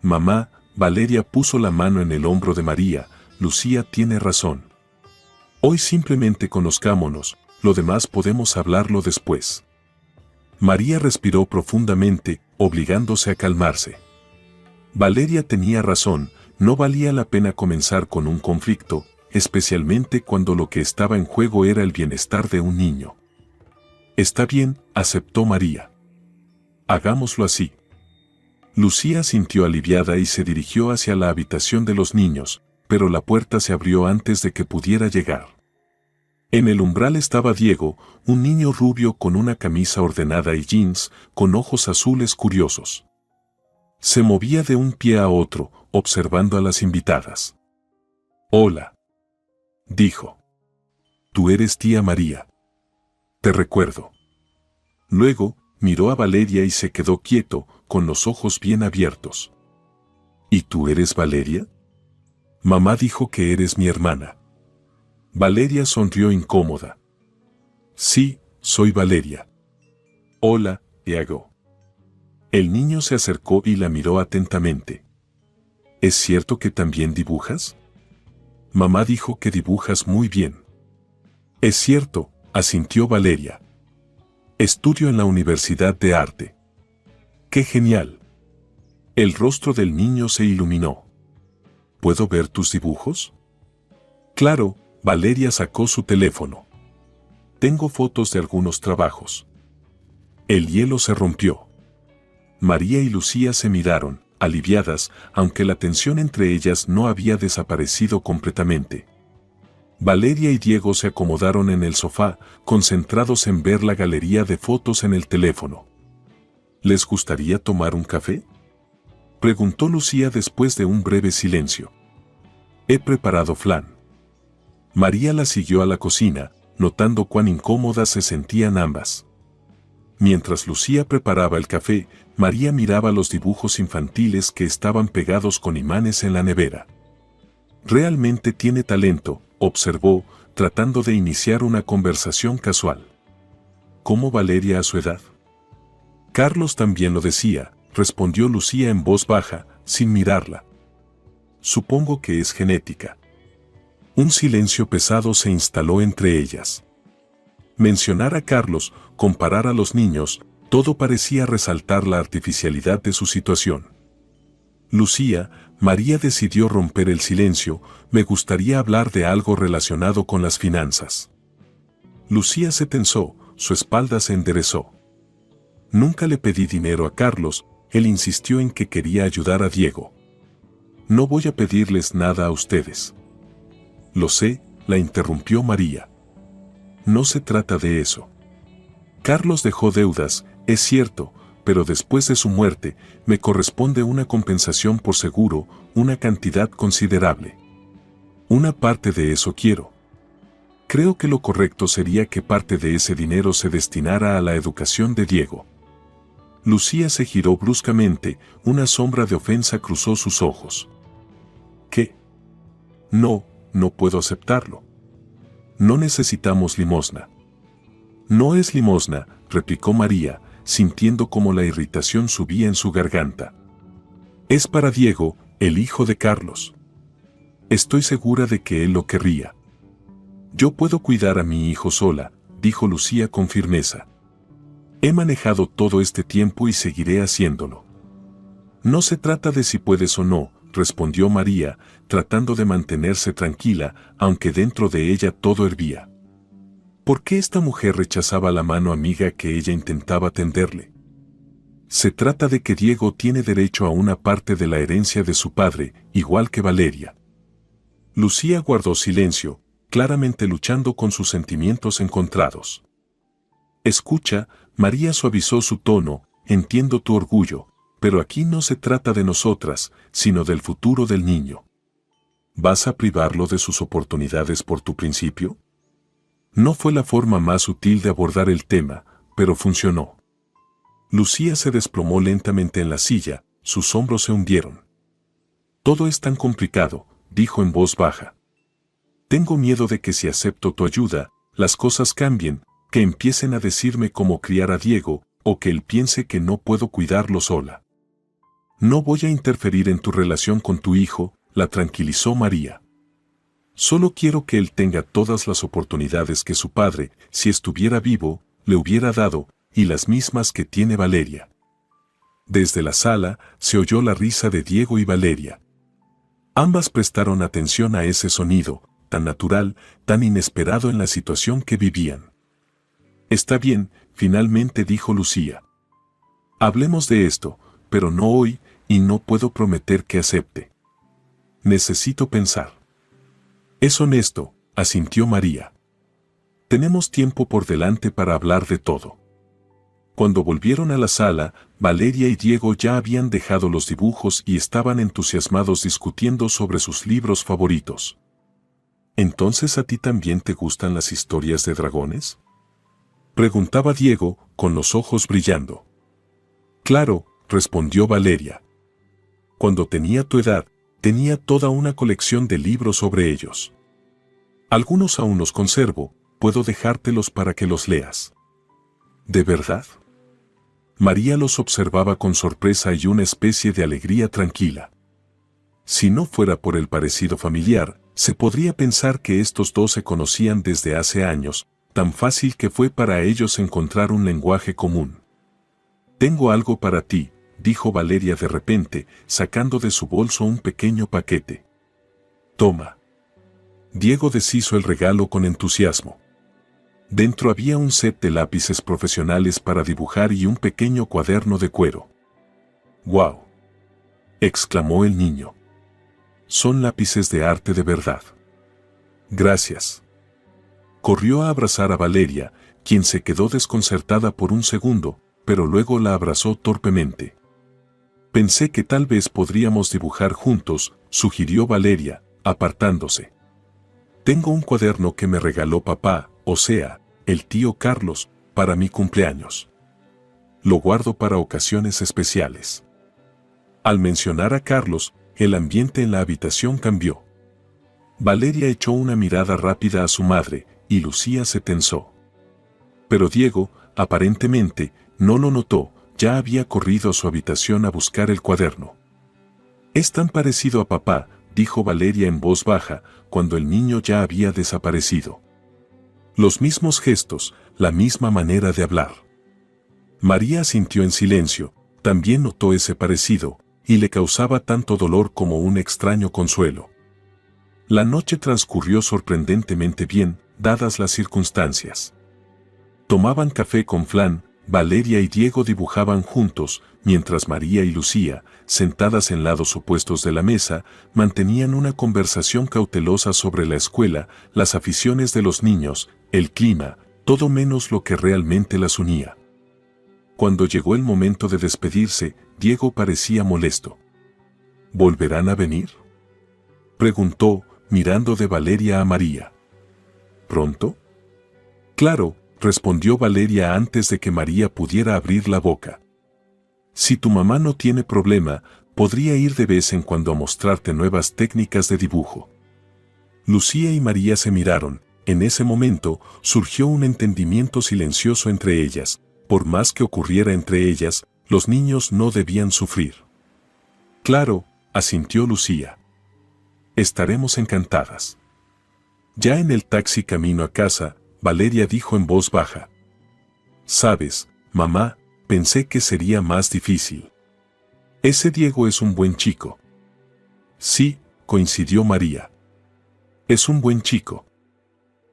Mamá, Valeria puso la mano en el hombro de María, Lucía tiene razón. Hoy simplemente conozcámonos, lo demás podemos hablarlo después. María respiró profundamente, obligándose a calmarse. Valeria tenía razón, no valía la pena comenzar con un conflicto, especialmente cuando lo que estaba en juego era el bienestar de un niño. Está bien, aceptó María. Hagámoslo así. Lucía sintió aliviada y se dirigió hacia la habitación de los niños, pero la puerta se abrió antes de que pudiera llegar. En el umbral estaba Diego, un niño rubio con una camisa ordenada y jeans, con ojos azules curiosos. Se movía de un pie a otro, observando a las invitadas. Hola, dijo. Tú eres tía María. Te recuerdo. Luego, miró a Valeria y se quedó quieto, con los ojos bien abiertos. ¿Y tú eres Valeria? Mamá dijo que eres mi hermana. Valeria sonrió incómoda. Sí, soy Valeria. Hola, Diego. El niño se acercó y la miró atentamente. ¿Es cierto que también dibujas? Mamá dijo que dibujas muy bien. Es cierto, asintió Valeria. Estudio en la Universidad de Arte. ¡Qué genial! El rostro del niño se iluminó. ¿Puedo ver tus dibujos? Claro, Valeria sacó su teléfono. Tengo fotos de algunos trabajos. El hielo se rompió. María y Lucía se miraron, aliviadas, aunque la tensión entre ellas no había desaparecido completamente. Valeria y Diego se acomodaron en el sofá, concentrados en ver la galería de fotos en el teléfono. ¿Les gustaría tomar un café?, preguntó Lucía después de un breve silencio. He preparado flan. María la siguió a la cocina, notando cuán incómodas se sentían ambas. Mientras Lucía preparaba el café, María miraba los dibujos infantiles que estaban pegados con imanes en la nevera. Realmente tiene talento, observó, tratando de iniciar una conversación casual. ¿Cómo Valeria a su edad? Carlos también lo decía, respondió Lucía en voz baja, sin mirarla. Supongo que es genética. Un silencio pesado se instaló entre ellas. Mencionar a Carlos, comparar a los niños, todo parecía resaltar la artificialidad de su situación. Lucía, María decidió romper el silencio, me gustaría hablar de algo relacionado con las finanzas. Lucía se tensó, su espalda se enderezó. Nunca le pedí dinero a Carlos, él insistió en que quería ayudar a Diego. No voy a pedirles nada a ustedes. Lo sé, la interrumpió María. No se trata de eso. Carlos dejó deudas, es cierto, pero después de su muerte, me corresponde una compensación por seguro, una cantidad considerable. Una parte de eso quiero. Creo que lo correcto sería que parte de ese dinero se destinara a la educación de Diego. Lucía se giró bruscamente, una sombra de ofensa cruzó sus ojos. ¿Qué? No, no puedo aceptarlo. No necesitamos limosna. No es limosna, replicó María, sintiendo cómo la irritación subía en su garganta. Es para Diego, el hijo de Carlos. Estoy segura de que él lo querría. Yo puedo cuidar a mi hijo sola, dijo Lucía con firmeza. He manejado todo este tiempo y seguiré haciéndolo. No se trata de si puedes o no, respondió María, tratando de mantenerse tranquila, aunque dentro de ella todo hervía. ¿Por qué esta mujer rechazaba la mano amiga que ella intentaba tenderle? Se trata de que Diego tiene derecho a una parte de la herencia de su padre, igual que Valeria. Lucía guardó silencio, claramente luchando con sus sentimientos encontrados. Escucha, María suavizó su tono, entiendo tu orgullo, pero aquí no se trata de nosotras, sino del futuro del niño. ¿Vas a privarlo de sus oportunidades por tu principio? No fue la forma más sutil de abordar el tema, pero funcionó. Lucía se desplomó lentamente en la silla, sus hombros se hundieron. Todo es tan complicado, dijo en voz baja. Tengo miedo de que si acepto tu ayuda, las cosas cambien, que empiecen a decirme cómo criar a Diego, o que él piense que no puedo cuidarlo sola. No voy a interferir en tu relación con tu hijo, la tranquilizó María. Solo quiero que él tenga todas las oportunidades que su padre, si estuviera vivo, le hubiera dado, y las mismas que tiene Valeria. Desde la sala, se oyó la risa de Diego y Valeria. Ambas prestaron atención a ese sonido, tan natural, tan inesperado en la situación que vivían. Está bien, finalmente dijo Lucía. Hablemos de esto, pero no hoy, y no puedo prometer que acepte. Necesito pensar. Es honesto, asintió María. Tenemos tiempo por delante para hablar de todo. Cuando volvieron a la sala, Valeria y Diego ya habían dejado los dibujos y estaban entusiasmados discutiendo sobre sus libros favoritos. ¿Entonces a ti también te gustan las historias de dragones?, preguntaba Diego, con los ojos brillando. Claro, respondió Valeria. Cuando tenía tu edad, tenía toda una colección de libros sobre ellos. Algunos aún los conservo, puedo dejártelos para que los leas. ¿De verdad? María los observaba con sorpresa y una especie de alegría tranquila. Si no fuera por el parecido familiar, se podría pensar que estos dos se conocían desde hace años, tan fácil que fue para ellos encontrar un lenguaje común. Tengo algo para ti, dijo Valeria de repente, sacando de su bolso un pequeño paquete. Toma. Diego deshizo el regalo con entusiasmo. Dentro había un set de lápices profesionales para dibujar y un pequeño cuaderno de cuero. ¡Guau!, exclamó el niño. Son lápices de arte de verdad. Gracias. Corrió a abrazar a Valeria, quien se quedó desconcertada por un segundo, pero luego la abrazó torpemente. Pensé que tal vez podríamos dibujar juntos, sugirió Valeria, apartándose. Tengo un cuaderno que me regaló papá, o sea, el tío Carlos, para mi cumpleaños. Lo guardo para ocasiones especiales. Al mencionar a Carlos, el ambiente en la habitación cambió. Valeria echó una mirada rápida a su madre, y Lucía se tensó. Pero Diego, aparentemente, no lo notó, ya había corrido a su habitación a buscar el cuaderno. Es tan parecido a papá, dijo Valeria en voz baja, cuando el niño ya había desaparecido. Los mismos gestos, la misma manera de hablar. María asintió en silencio, también notó ese parecido, y le causaba tanto dolor como un extraño consuelo. La noche transcurrió sorprendentemente bien, dadas las circunstancias. Tomaban café con flan, Valeria y Diego dibujaban juntos, mientras María y Lucía, sentadas en lados opuestos de la mesa, mantenían una conversación cautelosa sobre la escuela, las aficiones de los niños, el clima, todo menos lo que realmente las unía. Cuando llegó el momento de despedirse, Diego parecía molesto. ¿Volverán a venir?, preguntó, mirando de Valeria a María. ¿Pronto? Claro, respondió Valeria antes de que María pudiera abrir la boca. Si tu mamá no tiene problema, podría ir de vez en cuando a mostrarte nuevas técnicas de dibujo. Lucía y María se miraron. En ese momento surgió un entendimiento silencioso entre ellas. Por más que ocurriera entre ellas, los niños no debían sufrir. Claro, asintió Lucía. Estaremos encantadas. Ya en el taxi camino a casa, Valeria dijo en voz baja. Sabes, mamá, pensé que sería más difícil. Ese Diego es un buen chico. Sí, coincidió María. Es un buen chico.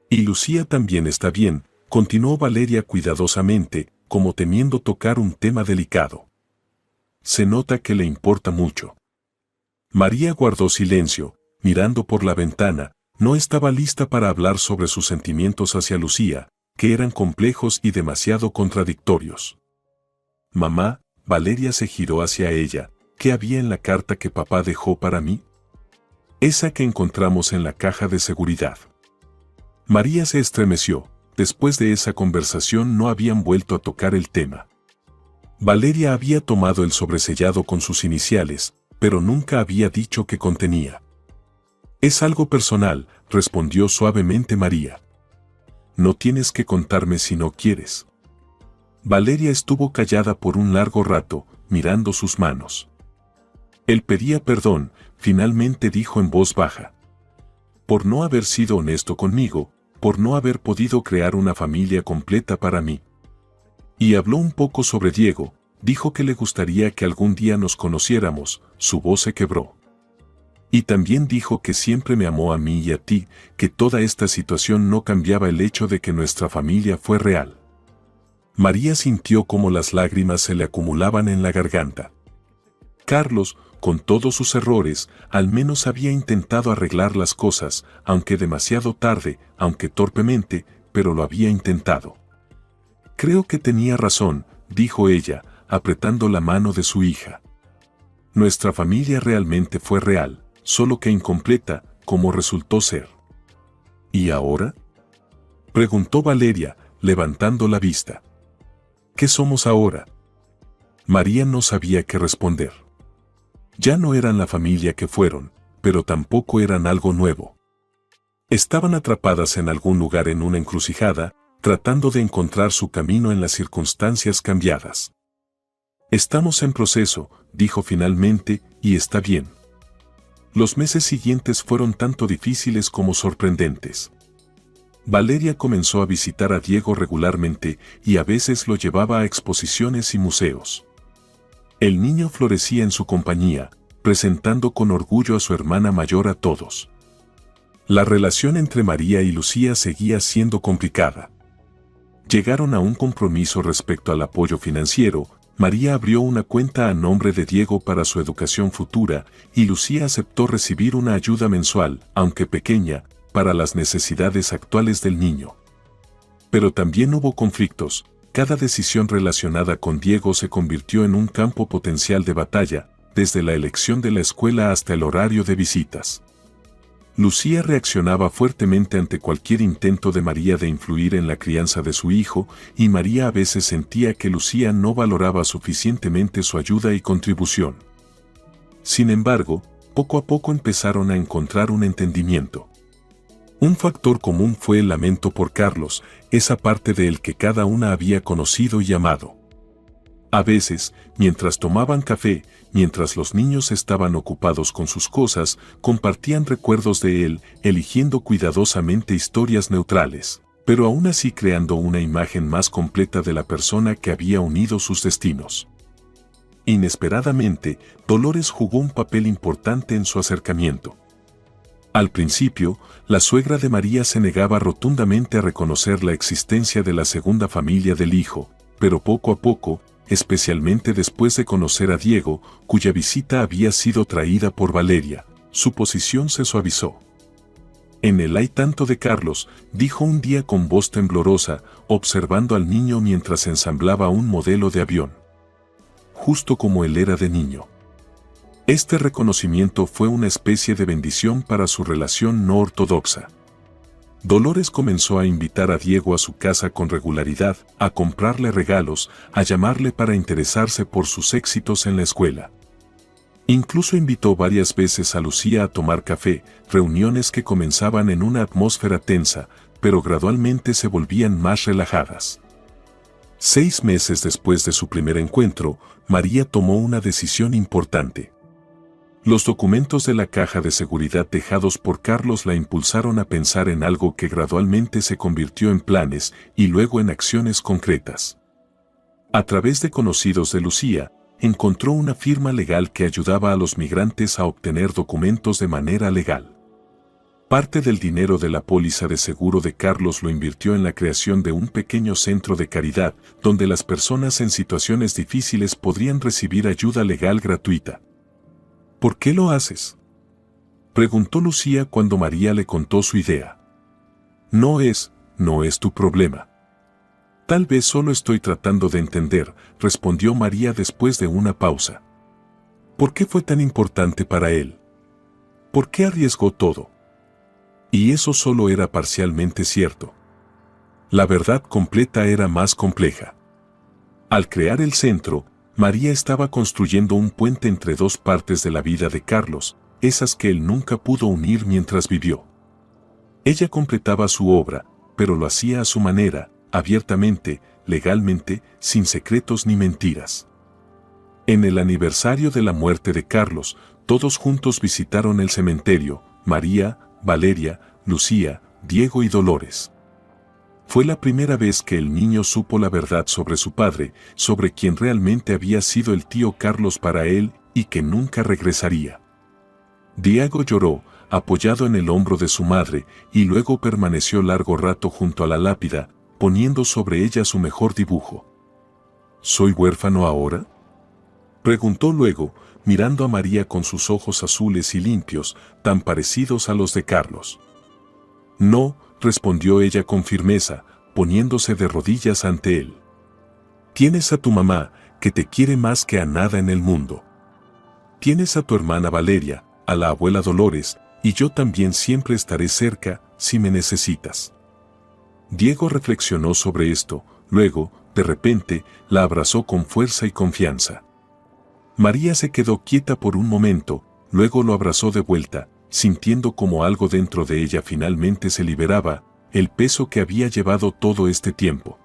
Y Lucía también está bien, continuó Valeria cuidadosamente, como temiendo tocar un tema delicado. Se nota que le importa mucho. María guardó silencio, mirando por la ventana. No estaba lista para hablar sobre sus sentimientos hacia Lucía, que eran complejos y demasiado contradictorios. Mamá, Valeria se giró hacia ella. ¿Qué había en la carta que papá dejó para mí? Esa que encontramos en la caja de seguridad. María se estremeció. Después de esa conversación no habían vuelto a tocar el tema. Valeria había tomado el sobresellado con sus iniciales, pero nunca había dicho qué contenía. Es algo personal, respondió suavemente María. No tienes que contarme si no quieres. Valeria estuvo callada por un largo rato, mirando sus manos. Él pedía perdón, finalmente dijo en voz baja. Por no haber sido honesto conmigo, por no haber podido crear una familia completa para mí. Y habló un poco sobre Diego, dijo que le gustaría que algún día nos conociéramos, su voz se quebró. Y también dijo que siempre me amó a mí y a ti, que toda esta situación no cambiaba el hecho de que nuestra familia fue real. María sintió como las lágrimas se le acumulaban en la garganta. Carlos, con todos sus errores, al menos había intentado arreglar las cosas, aunque demasiado tarde, aunque torpemente, pero lo había intentado. Creo que tenía razón, dijo ella, apretando la mano de su hija. Nuestra familia realmente fue real, solo que incompleta, como resultó ser. ¿Y ahora?, preguntó Valeria, levantando la vista. ¿Qué somos ahora? María no sabía qué responder. Ya no eran la familia que fueron, pero tampoco eran algo nuevo. Estaban atrapadas en algún lugar en una encrucijada, tratando de encontrar su camino en las circunstancias cambiadas. Estamos en proceso, dijo finalmente, y está bien. Los meses siguientes fueron tanto difíciles como sorprendentes. Valeria comenzó a visitar a Diego regularmente y a veces lo llevaba a exposiciones y museos. El niño florecía en su compañía, presentando con orgullo a su hermana mayor a todos. La relación entre María y Lucía seguía siendo complicada. Llegaron a un compromiso respecto al apoyo financiero. María abrió una cuenta a nombre de Diego para su educación futura y Lucía aceptó recibir una ayuda mensual, aunque pequeña, para las necesidades actuales del niño. Pero también hubo conflictos. Cada decisión relacionada con Diego se convirtió en un campo potencial de batalla, desde la elección de la escuela hasta el horario de visitas. Lucía reaccionaba fuertemente ante cualquier intento de María de influir en la crianza de su hijo, y María a veces sentía que Lucía no valoraba suficientemente su ayuda y contribución. Sin embargo, poco a poco empezaron a encontrar un entendimiento. Un factor común fue el lamento por Carlos, esa parte de él que cada una había conocido y amado. A veces, mientras tomaban café, mientras los niños estaban ocupados con sus cosas, compartían recuerdos de él, eligiendo cuidadosamente historias neutrales, pero aún así creando una imagen más completa de la persona que había unido sus destinos. Inesperadamente, Dolores jugó un papel importante en su acercamiento. Al principio, la suegra de María se negaba rotundamente a reconocer la existencia de la segunda familia del hijo, pero poco a poco, especialmente después de conocer a Diego, cuya visita había sido traída por Valeria, su posición se suavizó. En el hay tanto de Carlos, dijo un día con voz temblorosa, observando al niño mientras ensamblaba un modelo de avión. Justo como él era de niño. Este reconocimiento fue una especie de bendición para su relación no ortodoxa. Dolores comenzó a invitar a Diego a su casa con regularidad, a comprarle regalos, a llamarle para interesarse por sus éxitos en la escuela. Incluso invitó varias veces a Lucía a tomar café, reuniones que comenzaban en una atmósfera tensa, pero gradualmente se volvían más relajadas. 6 meses después de su primer encuentro, María tomó una decisión importante. Los documentos de la caja de seguridad dejados por Carlos la impulsaron a pensar en algo que gradualmente se convirtió en planes y luego en acciones concretas. A través de conocidos de Lucía, encontró una firma legal que ayudaba a los migrantes a obtener documentos de manera legal. Parte del dinero de la póliza de seguro de Carlos lo invirtió en la creación de un pequeño centro de caridad, donde las personas en situaciones difíciles podrían recibir ayuda legal gratuita. ¿Por qué lo haces?, preguntó Lucía cuando María le contó su idea. No es tu problema. Tal vez solo estoy tratando de entender, respondió María después de una pausa. ¿Por qué fue tan importante para él? ¿Por qué arriesgó todo? Y eso solo era parcialmente cierto. La verdad completa era más compleja. Al crear el centro, María estaba construyendo un puente entre dos partes de la vida de Carlos, esas que él nunca pudo unir mientras vivió. Ella completaba su obra, pero lo hacía a su manera, abiertamente, legalmente, sin secretos ni mentiras. En el aniversario de la muerte de Carlos, todos juntos visitaron el cementerio: María, Valeria, Lucía, Diego y Dolores. Fue la primera vez que el niño supo la verdad sobre su padre, sobre quien realmente había sido el tío Carlos para él y que nunca regresaría. Diego lloró, apoyado en el hombro de su madre, y luego permaneció largo rato junto a la lápida, poniendo sobre ella su mejor dibujo. ¿Soy huérfano ahora?, preguntó luego, mirando a María con sus ojos azules y limpios, tan parecidos a los de Carlos. No, respondió ella con firmeza, poniéndose de rodillas ante él. Tienes a tu mamá, que te quiere más que a nada en el mundo. Tienes a tu hermana Valeria, a la abuela Dolores, y yo también siempre estaré cerca, si me necesitas. Diego reflexionó sobre esto, luego, de repente, la abrazó con fuerza y confianza. María se quedó quieta por un momento, luego lo abrazó de vuelta, sintiendo como algo dentro de ella finalmente se liberaba, el peso que había llevado todo este tiempo.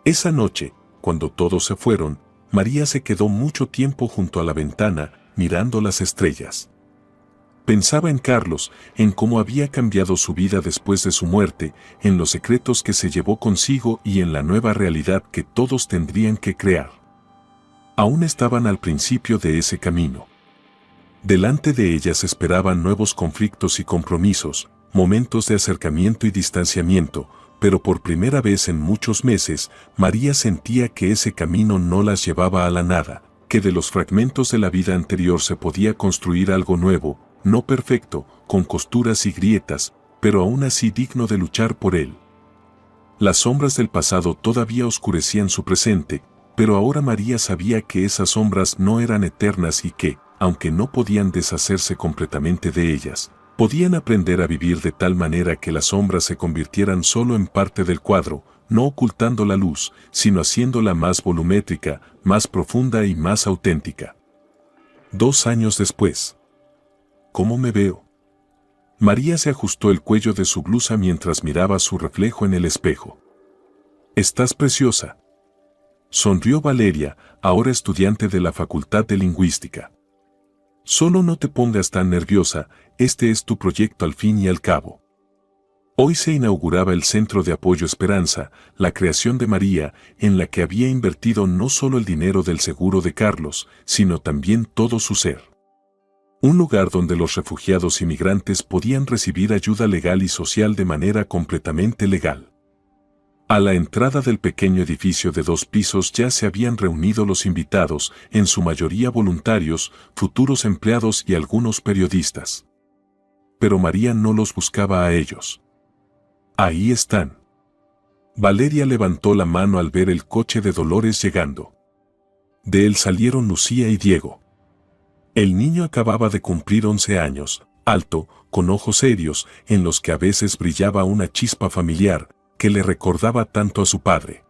Esa noche, cuando todos se fueron, María se quedó mucho tiempo junto a la ventana, mirando las estrellas. Pensaba en Carlos, en cómo había cambiado su vida después de su muerte, en los secretos que se llevó consigo y en la nueva realidad que todos tendrían que crear. Aún estaban al principio de ese camino. Delante de ellas esperaban nuevos conflictos y compromisos, momentos de acercamiento y distanciamiento, pero por primera vez en muchos meses, María sentía que ese camino no las llevaba a la nada, que de los fragmentos de la vida anterior se podía construir algo nuevo, no perfecto, con costuras y grietas, pero aún así digno de luchar por él. Las sombras del pasado todavía oscurecían su presente, pero ahora María sabía que esas sombras no eran eternas y que, aunque no podían deshacerse completamente de ellas, podían aprender a vivir de tal manera que las sombras se convirtieran solo en parte del cuadro, no ocultando la luz, sino haciéndola más volumétrica, más profunda y más auténtica. 2 años después. ¿Cómo me veo? María se ajustó el cuello de su blusa mientras miraba su reflejo en el espejo. Estás preciosa. Sonrió Valeria, ahora estudiante de la Facultad de Lingüística. Solo no te pongas tan nerviosa, este es tu proyecto al fin y al cabo. Hoy se inauguraba el Centro de Apoyo Esperanza, la creación de María, en la que había invertido no solo el dinero del seguro de Carlos, sino también todo su ser. Un lugar donde los refugiados y migrantes podían recibir ayuda legal y social de manera completamente legal. A la entrada del pequeño edificio de 2 pisos ya se habían reunido los invitados, en su mayoría voluntarios, futuros empleados y algunos periodistas. Pero María no los buscaba a ellos. Ahí están. Valeria levantó la mano al ver el coche de Dolores llegando. De él salieron Lucía y Diego. El niño acababa de cumplir 11 años, alto, con ojos serios, en los que a veces brillaba una chispa familiar, que le recordaba tanto a su padre.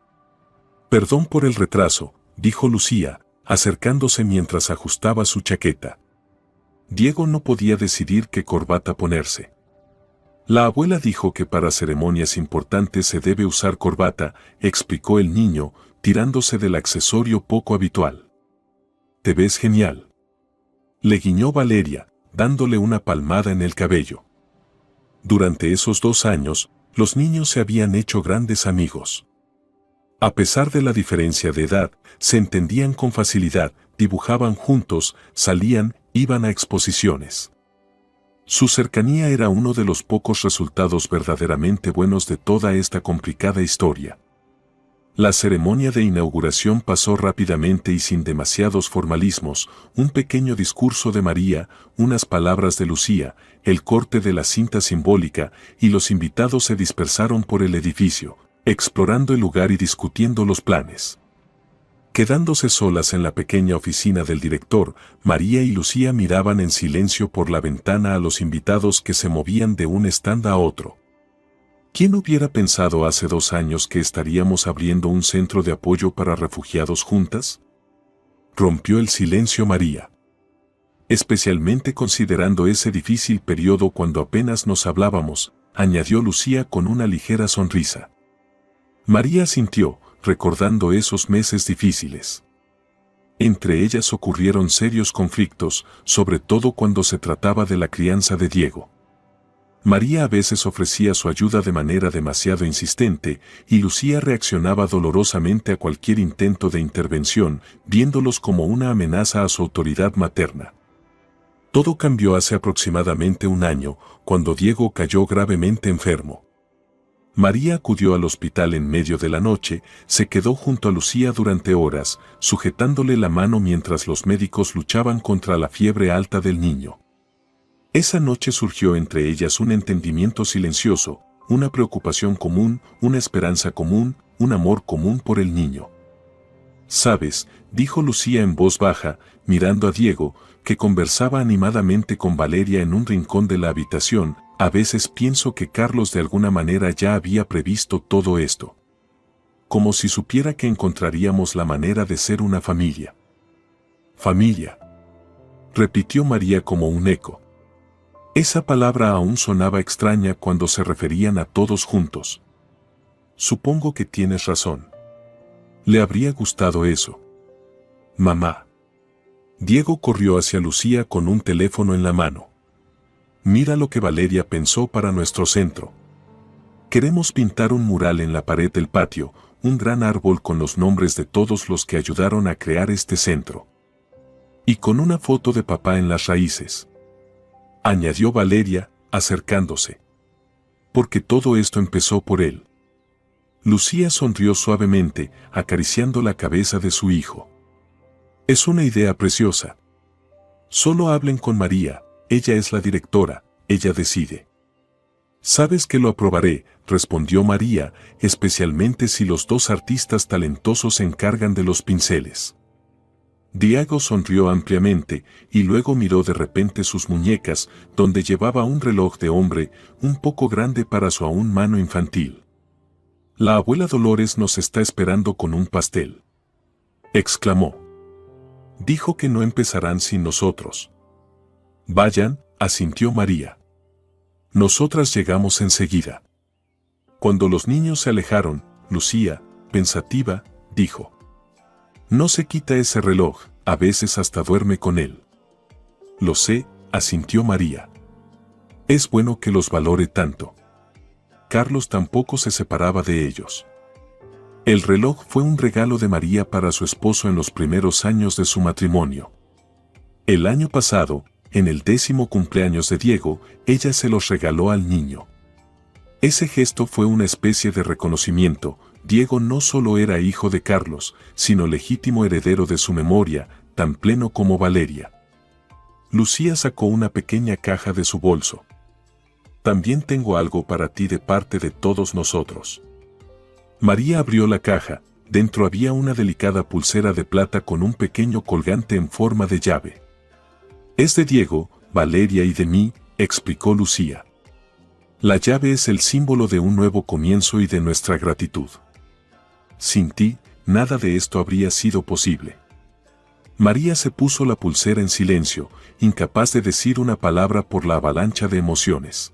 «Perdón por el retraso», dijo Lucía, acercándose mientras ajustaba su chaqueta. Diego no podía decidir qué corbata ponerse. «La abuela dijo que para ceremonias importantes se debe usar corbata», explicó el niño, tirándose del accesorio poco habitual. «Te ves genial», le guiñó Valeria, dándole una palmada en el cabello. Durante esos 2 años, los niños se habían hecho grandes amigos. A pesar de la diferencia de edad, se entendían con facilidad, dibujaban juntos, salían, iban a exposiciones. Su cercanía era uno de los pocos resultados verdaderamente buenos de toda esta complicada historia. La ceremonia de inauguración pasó rápidamente y sin demasiados formalismos, un pequeño discurso de María, unas palabras de Lucía, el corte de la cinta simbólica, y los invitados se dispersaron por el edificio, explorando el lugar y discutiendo los planes. Quedándose solas en la pequeña oficina del director, María y Lucía miraban en silencio por la ventana a los invitados que se movían de un stand a otro. ¿Quién hubiera pensado hace 2 años que estaríamos abriendo un centro de apoyo para refugiados juntas? Rompió el silencio María. Especialmente considerando ese difícil periodo cuando apenas nos hablábamos, añadió Lucía con una ligera sonrisa. María asintió, recordando esos meses difíciles. Entre ellas ocurrieron serios conflictos, sobre todo cuando se trataba de la crianza de Diego. María a veces ofrecía su ayuda de manera demasiado insistente, y Lucía reaccionaba dolorosamente a cualquier intento de intervención, viéndolos como una amenaza a su autoridad materna. Todo cambió hace aproximadamente 1 año, cuando Diego cayó gravemente enfermo. María acudió al hospital en medio de la noche, se quedó junto a Lucía durante horas, sujetándole la mano mientras los médicos luchaban contra la fiebre alta del niño. Esa noche surgió entre ellas un entendimiento silencioso, una preocupación común, una esperanza común, un amor común por el niño. «¿Sabes?», dijo Lucía en voz baja, mirando a Diego, que conversaba animadamente con Valeria en un rincón de la habitación, «a veces pienso que Carlos de alguna manera ya había previsto todo esto. Como si supiera que encontraríamos la manera de ser una familia». «Familia», repitió María como un eco. Esa palabra aún sonaba extraña cuando se referían a todos juntos. «Supongo que tienes razón. Le habría gustado eso». «Mamá». Diego corrió hacia Lucía con un teléfono en la mano. «Mira lo que Valeria pensó para nuestro centro. Queremos pintar un mural en la pared del patio, un gran árbol con los nombres de todos los que ayudaron a crear este centro. Y con una foto de papá en las raíces», añadió Valeria, acercándose. «Porque todo esto empezó por él». Lucía sonrió suavemente, acariciando la cabeza de su hijo. «Es una idea preciosa. Solo hablen con María, ella es la directora, ella decide». «Sabes que lo aprobaré», respondió María, «especialmente si los 2 artistas talentosos se encargan de los pinceles». Diego sonrió ampliamente, y luego miró de repente sus muñecas, donde llevaba un reloj de hombre, un poco grande para su aún mano infantil. «La abuela Dolores nos está esperando con un pastel», exclamó. «Dijo que no empezarán sin nosotros». «Vayan», asintió María. «Nosotras llegamos enseguida». Cuando los niños se alejaron, Lucía, pensativa, dijo: «No se quita ese reloj, a veces hasta duerme con él». «Lo sé», asintió María. «Es bueno que los valore tanto». Carlos tampoco se separaba de ellos. El reloj fue un regalo de María para su esposo en los primeros años de su matrimonio. El año pasado, en el 10º cumpleaños de Diego, ella se los regaló al niño. Ese gesto fue una especie de reconocimiento. Diego no solo era hijo de Carlos, sino legítimo heredero de su memoria, tan pleno como Valeria. Lucía sacó una pequeña caja de su bolso. «También tengo algo para ti de parte de todos nosotros». María abrió la caja, dentro había una delicada pulsera de plata con un pequeño colgante en forma de llave. «Es de Diego, Valeria y de mí», explicó Lucía. La llave es el símbolo de un nuevo comienzo y de nuestra gratitud. Sin ti, nada de esto habría sido posible. María se puso la pulsera en silencio, incapaz de decir una palabra por la avalancha de emociones.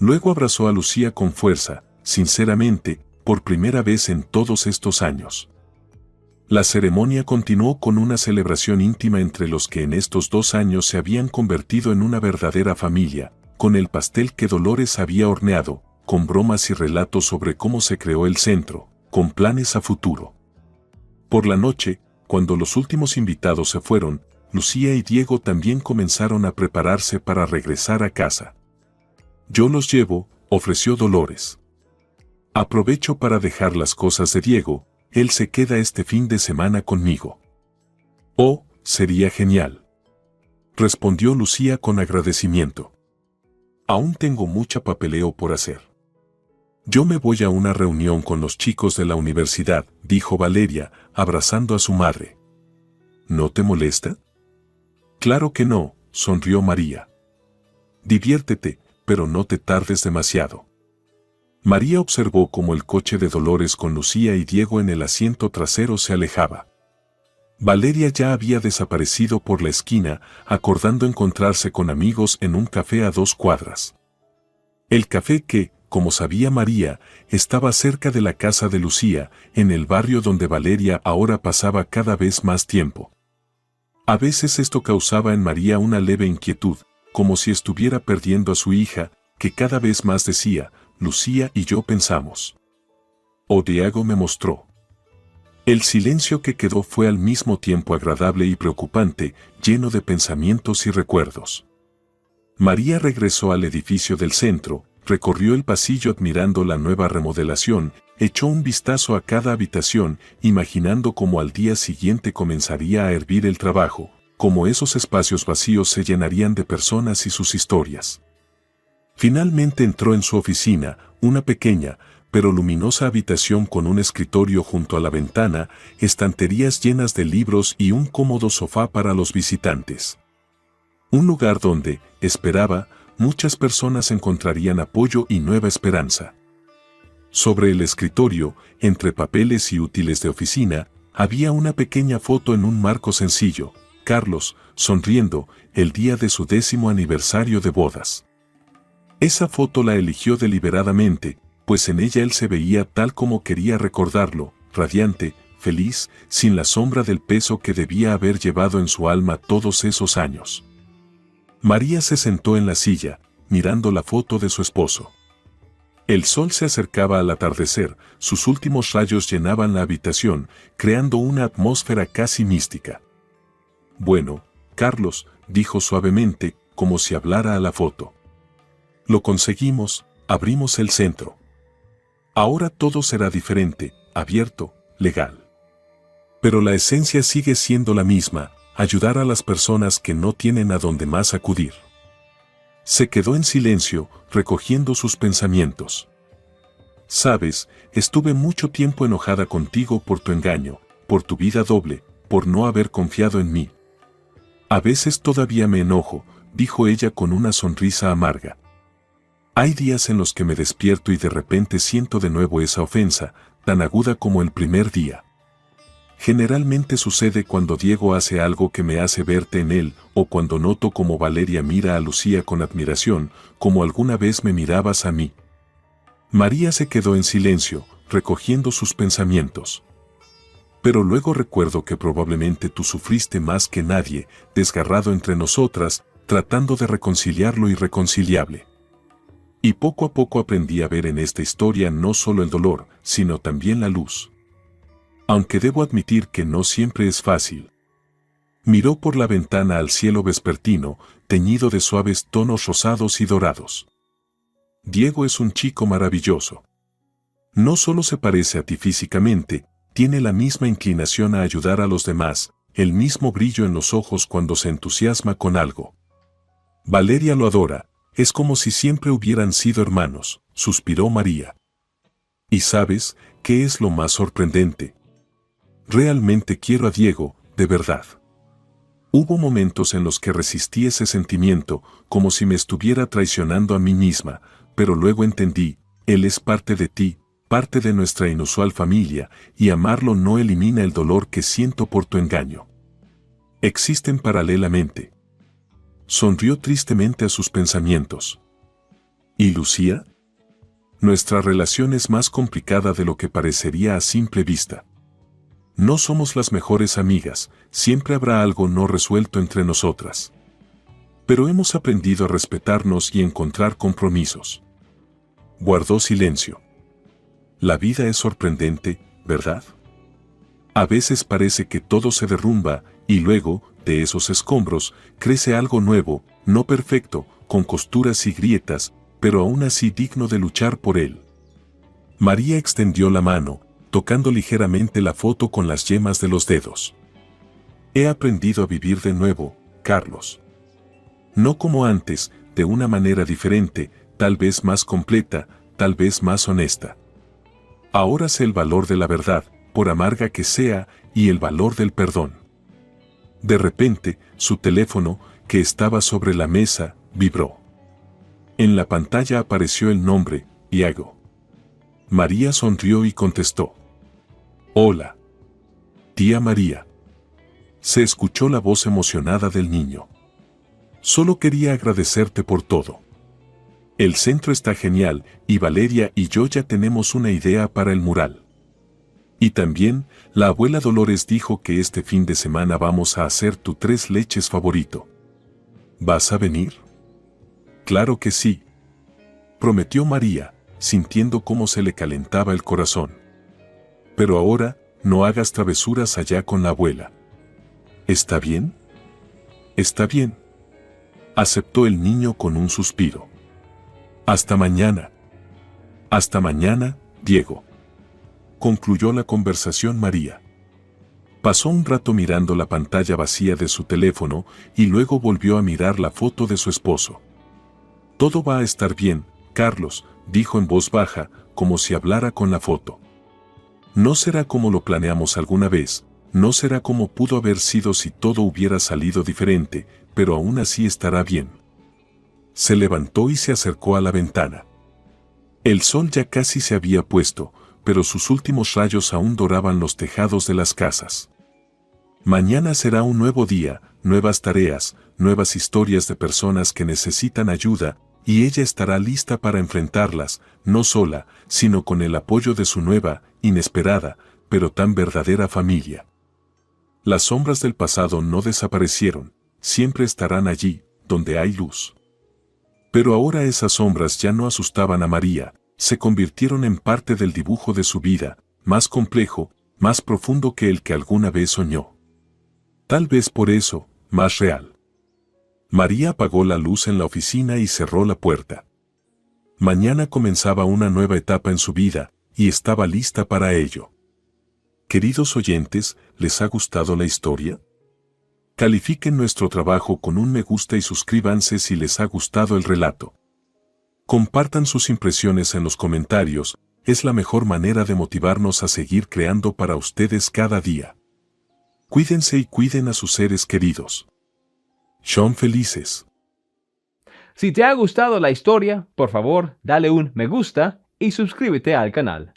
Luego abrazó a Lucía con fuerza, sinceramente, por primera vez en todos estos años. La ceremonia continuó con una celebración íntima entre los que en estos 2 años se habían convertido en una verdadera familia, con el pastel que Dolores había horneado, con bromas y relatos sobre cómo se creó el centro, con planes a futuro. Por la noche, cuando los últimos invitados se fueron, Lucía y Diego también comenzaron a prepararse para regresar a casa. «Yo los llevo», ofreció Dolores. «Aprovecho para dejar las cosas de Diego, él se queda este fin de semana conmigo». «Oh, sería genial», respondió Lucía con agradecimiento. «Aún tengo mucha papeleo por hacer». «Yo me voy a una reunión con los chicos de la universidad», dijo Valeria, abrazando a su madre. «¿No te molesta?» «Claro que no», sonrió María. «Diviértete, pero no te tardes demasiado». María observó cómo el coche de Dolores con Lucía y Diego en el asiento trasero se alejaba. Valeria ya había desaparecido por la esquina, acordando encontrarse con amigos en un café a 2 cuadras. El café que, como sabía María, estaba cerca de la casa de Lucía, en el barrio donde Valeria ahora pasaba cada vez más tiempo. A veces esto causaba en María una leve inquietud, como si estuviera perdiendo a su hija, que cada vez más decía: «Lucía y yo pensamos». O Diego me mostró. El silencio que quedó fue al mismo tiempo agradable y preocupante, lleno de pensamientos y recuerdos. María regresó al edificio del centro, recorrió el pasillo admirando la nueva remodelación, echó un vistazo a cada habitación, imaginando cómo al día siguiente comenzaría a hervir el trabajo, cómo esos espacios vacíos se llenarían de personas y sus historias. Finalmente entró en su oficina, una pequeña, pero luminosa habitación con un escritorio junto a la ventana, estanterías llenas de libros y un cómodo sofá para los visitantes. Un lugar donde, esperaba, muchas personas encontrarían apoyo y nueva esperanza. Sobre el escritorio, entre papeles y útiles de oficina, había una pequeña foto en un marco sencillo: Carlos, sonriendo, el día de su 10º aniversario de bodas. Esa foto la eligió deliberadamente, pues en ella él se veía tal como quería recordarlo, radiante, feliz, sin la sombra del peso que debía haber llevado en su alma todos esos años. María se sentó en la silla, mirando la foto de su esposo. El sol se acercaba al atardecer, sus últimos rayos llenaban la habitación, creando una atmósfera casi mística. «Bueno, Carlos», dijo suavemente, como si hablara a la foto. «Lo conseguimos, abrimos el centro. Ahora todo será diferente, abierto, legal. Pero la esencia sigue siendo la misma: ayudar a las personas que no tienen a dónde más acudir». Se quedó en silencio, recogiendo sus pensamientos. «Sabes, estuve mucho tiempo enojada contigo por tu engaño, por tu vida doble, por no haber confiado en mí. A veces todavía me enojo», dijo ella con una sonrisa amarga. «Hay días en los que me despierto y de repente siento de nuevo esa ofensa, tan aguda como el primer día. Generalmente sucede cuando Diego hace algo que me hace verte en él, o cuando noto como Valeria mira a Lucía con admiración, como alguna vez me mirabas a mí». María se quedó en silencio, recogiendo sus pensamientos. «Pero luego recuerdo que probablemente tú sufriste más que nadie, desgarrado entre nosotras, tratando de reconciliar lo irreconciliable. Y poco a poco aprendí a ver en esta historia no solo el dolor, sino también la luz. Aunque debo admitir que no siempre es fácil». Miró por la ventana al cielo vespertino, teñido de suaves tonos rosados y dorados. «Diego es un chico maravilloso. No solo se parece a ti físicamente, tiene la misma inclinación a ayudar a los demás, el mismo brillo en los ojos cuando se entusiasma con algo. Valeria lo adora, es como si siempre hubieran sido hermanos», suspiró María. «¿Y sabes qué es lo más sorprendente? Realmente quiero a Diego, de verdad. Hubo momentos en los que resistí ese sentimiento, como si me estuviera traicionando a mí misma, pero luego entendí, él es parte de ti, parte de nuestra inusual familia, y amarlo no elimina el dolor que siento por tu engaño. Existen paralelamente. Sonrió tristemente a sus pensamientos. ¿Y Lucía? Nuestra relación es más complicada de lo que parecería a simple vista. No somos las mejores amigas, siempre habrá algo no resuelto entre nosotras. Pero hemos aprendido a respetarnos y encontrar compromisos. Guardó silencio. La vida es sorprendente, ¿verdad? A veces parece que todo se derrumba, y luego, de esos escombros, crece algo nuevo, no perfecto, con costuras y grietas, pero aún así digno de luchar por él. María extendió la mano, tocando ligeramente la foto con las yemas de los dedos. He aprendido a vivir de nuevo, Carlos. No como antes, de una manera diferente, tal vez más completa, tal vez más honesta. Ahora sé el valor de la verdad, por amarga que sea, y el valor del perdón. De repente, su teléfono, que estaba sobre la mesa, vibró. En la pantalla apareció el nombre, Iago. María sonrió y contestó. Hola. Tía María. Se escuchó la voz emocionada del niño. Solo quería agradecerte por todo. El centro está genial y Valeria y yo ya tenemos una idea para el mural. Y también, la abuela Dolores dijo que este fin de semana vamos a hacer tu tres leches favorito. ¿Vas a venir? Claro que sí. Prometió María, sintiendo cómo se le calentaba el corazón. Pero ahora, no hagas travesuras allá con la abuela. ¿Está bien? Está bien. Aceptó el niño con un suspiro. Hasta mañana. Hasta mañana, Diego. Concluyó la conversación María. Pasó un rato mirando la pantalla vacía de su teléfono y luego volvió a mirar la foto de su esposo. Todo va a estar bien, Carlos, dijo en voz baja, como si hablara con la foto. No será como lo planeamos alguna vez, no será como pudo haber sido si todo hubiera salido diferente, pero aún así estará bien. Se levantó y se acercó a la ventana. El sol ya casi se había puesto, pero sus últimos rayos aún doraban los tejados de las casas. Mañana será un nuevo día, nuevas tareas, nuevas historias de personas que necesitan ayuda, y ella estará lista para enfrentarlas, no sola, sino con el apoyo de su nueva, inesperada, pero tan verdadera familia. Las sombras del pasado no desaparecieron, siempre estarán allí, donde hay luz. Pero ahora esas sombras ya no asustaban a María, se convirtieron en parte del dibujo de su vida, más complejo, más profundo que el que alguna vez soñó. Tal vez por eso, más real. María apagó la luz en la oficina y cerró la puerta. Mañana comenzaba una nueva etapa en su vida, y estaba lista para ello. Queridos oyentes, ¿les ha gustado la historia? Califiquen nuestro trabajo con un me gusta y suscríbanse si les ha gustado el relato. Compartan sus impresiones en los comentarios, es la mejor manera de motivarnos a seguir creando para ustedes cada día. Cuídense y cuiden a sus seres queridos. Son felices. Si te ha gustado la historia, por favor, dale un me gusta y suscríbete al canal.